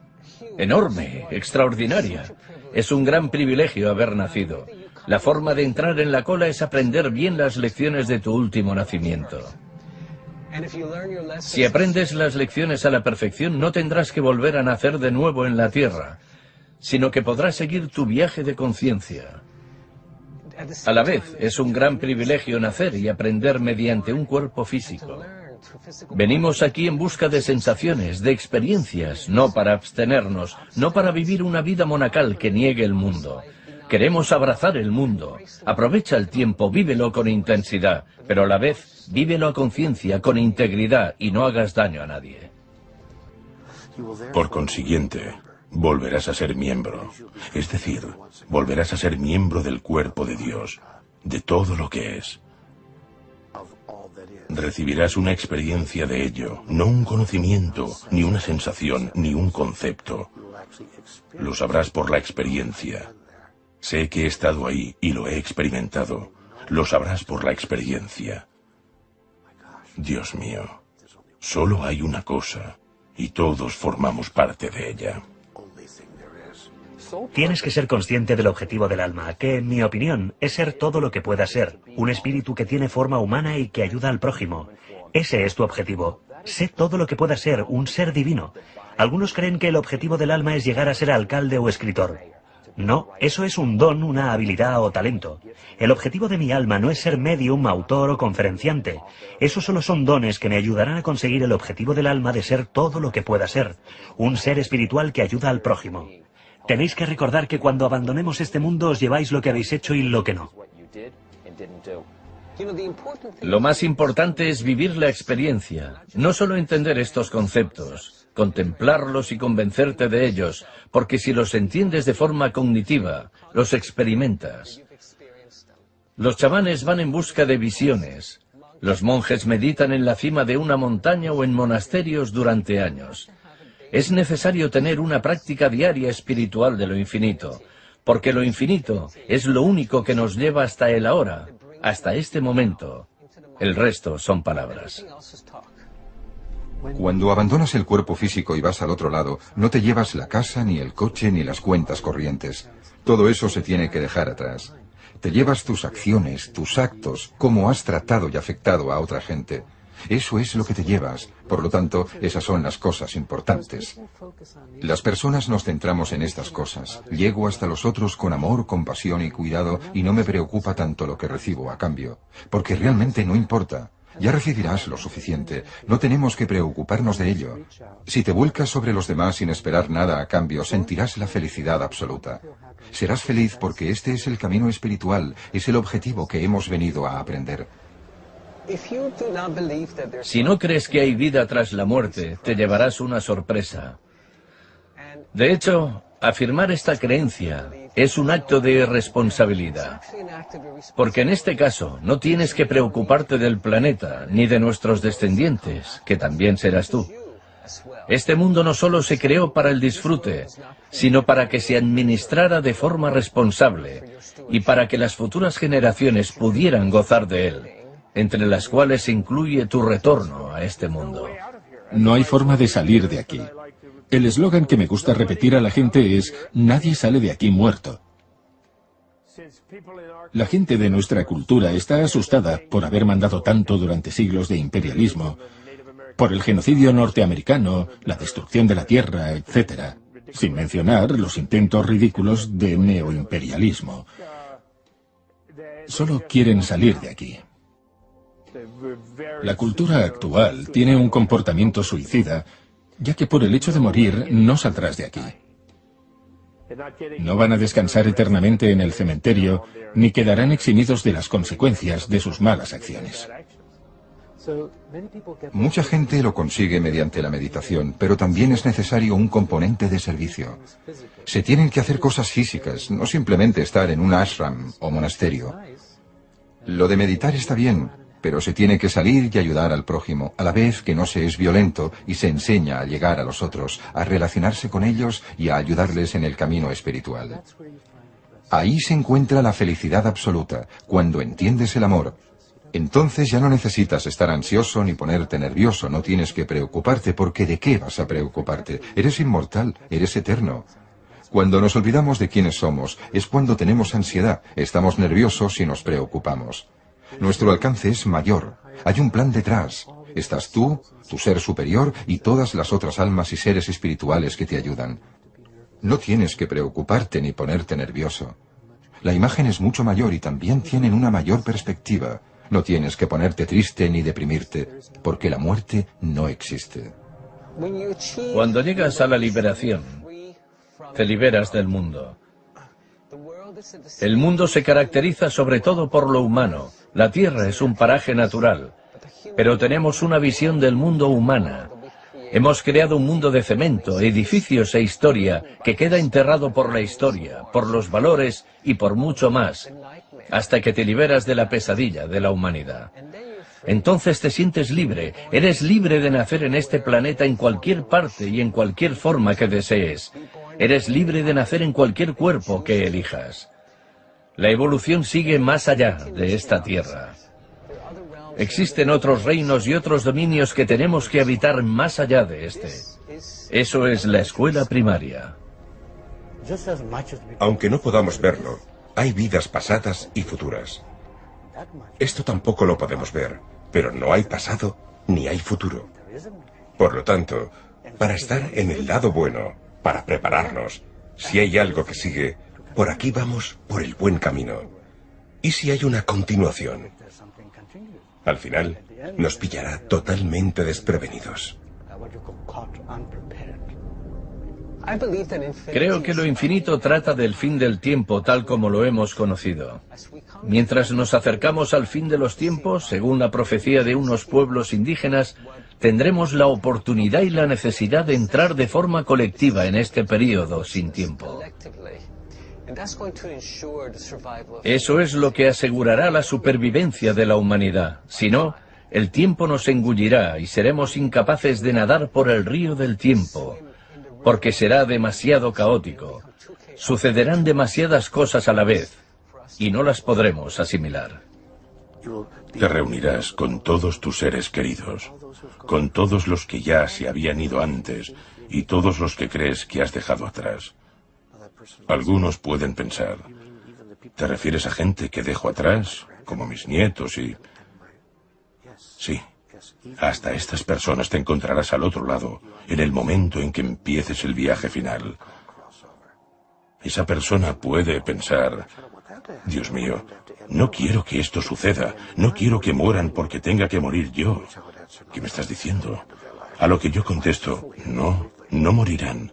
Enorme, extraordinaria. Es un gran privilegio haber nacido. La forma de entrar en la cola es aprender bien las lecciones de tu último nacimiento. Si aprendes las lecciones a la perfección, no tendrás que volver a nacer de nuevo en la Tierra, sino que podrás seguir tu viaje de conciencia. A la vez, es un gran privilegio nacer y aprender mediante un cuerpo físico. Venimos aquí en busca de sensaciones, de experiencias, no para abstenernos, no para vivir una vida monacal que niegue el mundo. Queremos abrazar el mundo. Aprovecha el tiempo, vívelo con intensidad, pero a la vez, vívelo a conciencia, con integridad, y no hagas daño a nadie. Por consiguiente, volverás a ser miembro. Es decir, volverás a ser miembro del cuerpo de Dios, de todo lo que es. Recibirás una experiencia de ello, no un conocimiento, ni una sensación, ni un concepto. Lo sabrás por la experiencia. Sé que he estado ahí y lo he experimentado. Lo sabrás por la experiencia. Dios mío, solo hay una cosa, y todos formamos parte de ella. Tienes que ser consciente del objetivo del alma, que, en mi opinión, es ser todo lo que pueda ser. Un espíritu que tiene forma humana y que ayuda al prójimo. Ese es tu objetivo. Sé todo lo que pueda ser, un ser divino. Algunos creen que el objetivo del alma es llegar a ser alcalde o escritor. No, eso es un don, una habilidad o talento. El objetivo de mi alma no es ser medium, autor o conferenciante. Esos solo son dones que me ayudarán a conseguir el objetivo del alma de ser todo lo que pueda ser. Un ser espiritual que ayuda al prójimo. Tenéis que recordar que cuando abandonemos este mundo os lleváis lo que habéis hecho y lo que no. Lo más importante es vivir la experiencia, no solo entender estos conceptos, contemplarlos y convencerte de ellos, porque si los entiendes de forma cognitiva, los experimentas. Los chamanes van en busca de visiones. Los monjes meditan en la cima de una montaña o en monasterios durante años. Es necesario tener una práctica diaria espiritual de lo infinito, porque lo infinito es lo único que nos lleva hasta el ahora, hasta este momento. El resto son palabras. Cuando abandonas el cuerpo físico y vas al otro lado, no te llevas la casa, ni el coche, ni las cuentas corrientes. Todo eso se tiene que dejar atrás. Te llevas tus acciones, tus actos, cómo has tratado y afectado a otra gente. Eso es lo que te llevas. Por lo tanto, esas son las cosas importantes. Las personas nos centramos en estas cosas. Llego hasta los otros con amor, compasión y cuidado y no me preocupa tanto lo que recibo a cambio. Porque realmente no importa. Ya recibirás lo suficiente. No tenemos que preocuparnos de ello. Si te vuelcas sobre los demás sin esperar nada a cambio, sentirás la felicidad absoluta. Serás feliz porque este es el camino espiritual, es el objetivo que hemos venido a aprender. Si no crees que hay vida tras la muerte, te llevarás una sorpresa. De hecho, afirmar esta creencia es un acto de responsabilidad. Porque en este caso, no tienes que preocuparte del planeta, ni de nuestros descendientes, que también serás tú. Este mundo no solo se creó para el disfrute, sino para que se administrara de forma responsable, y para que las futuras generaciones pudieran gozar de él, entre las cuales incluye tu retorno a este mundo. No hay forma de salir de aquí. El eslogan que me gusta repetir a la gente es: nadie sale de aquí muerto. La gente de nuestra cultura está asustada por haber mandado tanto durante siglos de imperialismo, por el genocidio norteamericano, la destrucción de la tierra, etc., sin mencionar los intentos ridículos de neoimperialismo. Solo quieren salir de aquí. La cultura actual tiene un comportamiento suicida, ya que por el hecho de morir no saldrás de aquí. No van a descansar eternamente en el cementerio, ni quedarán eximidos de las consecuencias de sus malas acciones. Mucha gente lo consigue mediante la meditación, pero también es necesario un componente de servicio. Se tienen que hacer cosas físicas, no simplemente estar en un ashram o monasterio. Lo de meditar está bien, pero se tiene que salir y ayudar al prójimo, a la vez que no se es violento y se enseña a llegar a los otros, a relacionarse con ellos y a ayudarles en el camino espiritual. Ahí se encuentra la felicidad absoluta, cuando entiendes el amor. Entonces ya no necesitas estar ansioso ni ponerte nervioso, no tienes que preocuparte, porque ¿de qué vas a preocuparte? Eres inmortal, eres eterno. Cuando nos olvidamos de quiénes somos, es cuando tenemos ansiedad, estamos nerviosos y nos preocupamos. Nuestro alcance es mayor, hay un plan detrás. Estás tú, tu ser superior y todas las otras almas y seres espirituales que te ayudan. No tienes que preocuparte ni ponerte nervioso. La imagen es mucho mayor y también tienen una mayor perspectiva. No tienes que ponerte triste ni deprimirte, porque la muerte no existe. Cuando llegas a la liberación, te liberas del mundo. El mundo se caracteriza sobre todo por lo humano. La Tierra es un paraje natural, pero tenemos una visión del mundo humana. Hemos creado un mundo de cemento, edificios e historia que queda enterrado por la historia, por los valores y por mucho más, hasta que te liberas de la pesadilla de la humanidad. Entonces te sientes libre, eres libre de nacer en este planeta en cualquier parte y en cualquier forma que desees. Eres libre de nacer en cualquier cuerpo que elijas. La evolución sigue más allá de esta tierra. Existen otros reinos y otros dominios que tenemos que habitar más allá de este. Eso es la escuela primaria. Aunque no podamos verlo, hay vidas pasadas y futuras. Esto tampoco lo podemos ver, pero no hay pasado ni hay futuro. Por lo tanto, para estar en el lado bueno, para prepararnos, si hay algo que sigue, por aquí vamos por el buen camino. ¿Y si hay una continuación? Al final, nos pillará totalmente desprevenidos. Creo que lo infinito trata del fin del tiempo tal como lo hemos conocido. Mientras nos acercamos al fin de los tiempos, según la profecía de unos pueblos indígenas, tendremos la oportunidad y la necesidad de entrar de forma colectiva en este período sin tiempo. Eso es lo que asegurará la supervivencia de la humanidad. Si no, el tiempo nos engullirá y seremos incapaces de nadar por el río del tiempo, porque será demasiado caótico. Sucederán demasiadas cosas a la vez y no las podremos asimilar. Te reunirás con todos tus seres queridos, con todos los que ya se habían ido antes y todos los que crees que has dejado atrás. Algunos pueden pensar, ¿te refieres a gente que dejo atrás, como mis nietos y...? Sí, hasta estas personas te encontrarás al otro lado, en el momento en que empieces el viaje final. Esa persona puede pensar, Dios mío, no quiero que esto suceda, no quiero que mueran porque tenga que morir yo. ¿Qué me estás diciendo? A lo que yo contesto, no, no morirán.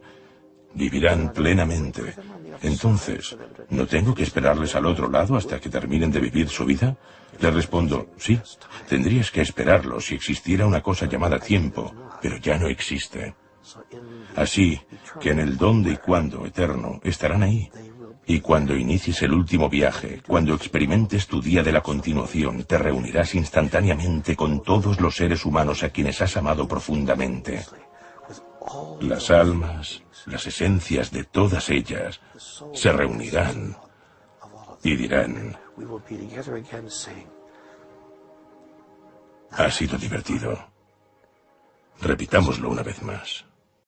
Vivirán plenamente. Entonces, ¿no tengo que esperarles al otro lado hasta que terminen de vivir su vida? Les respondo, sí, tendrías que esperarlo si existiera una cosa llamada tiempo, pero ya no existe. Así que en el dónde y cuándo eterno estarán ahí. Y cuando inicies el último viaje, cuando experimentes tu día de la continuación, te reunirás instantáneamente con todos los seres humanos a quienes has amado profundamente. Las almas, las esencias de todas ellas, se reunirán y dirán, ha sido divertido. Repitámoslo una vez más.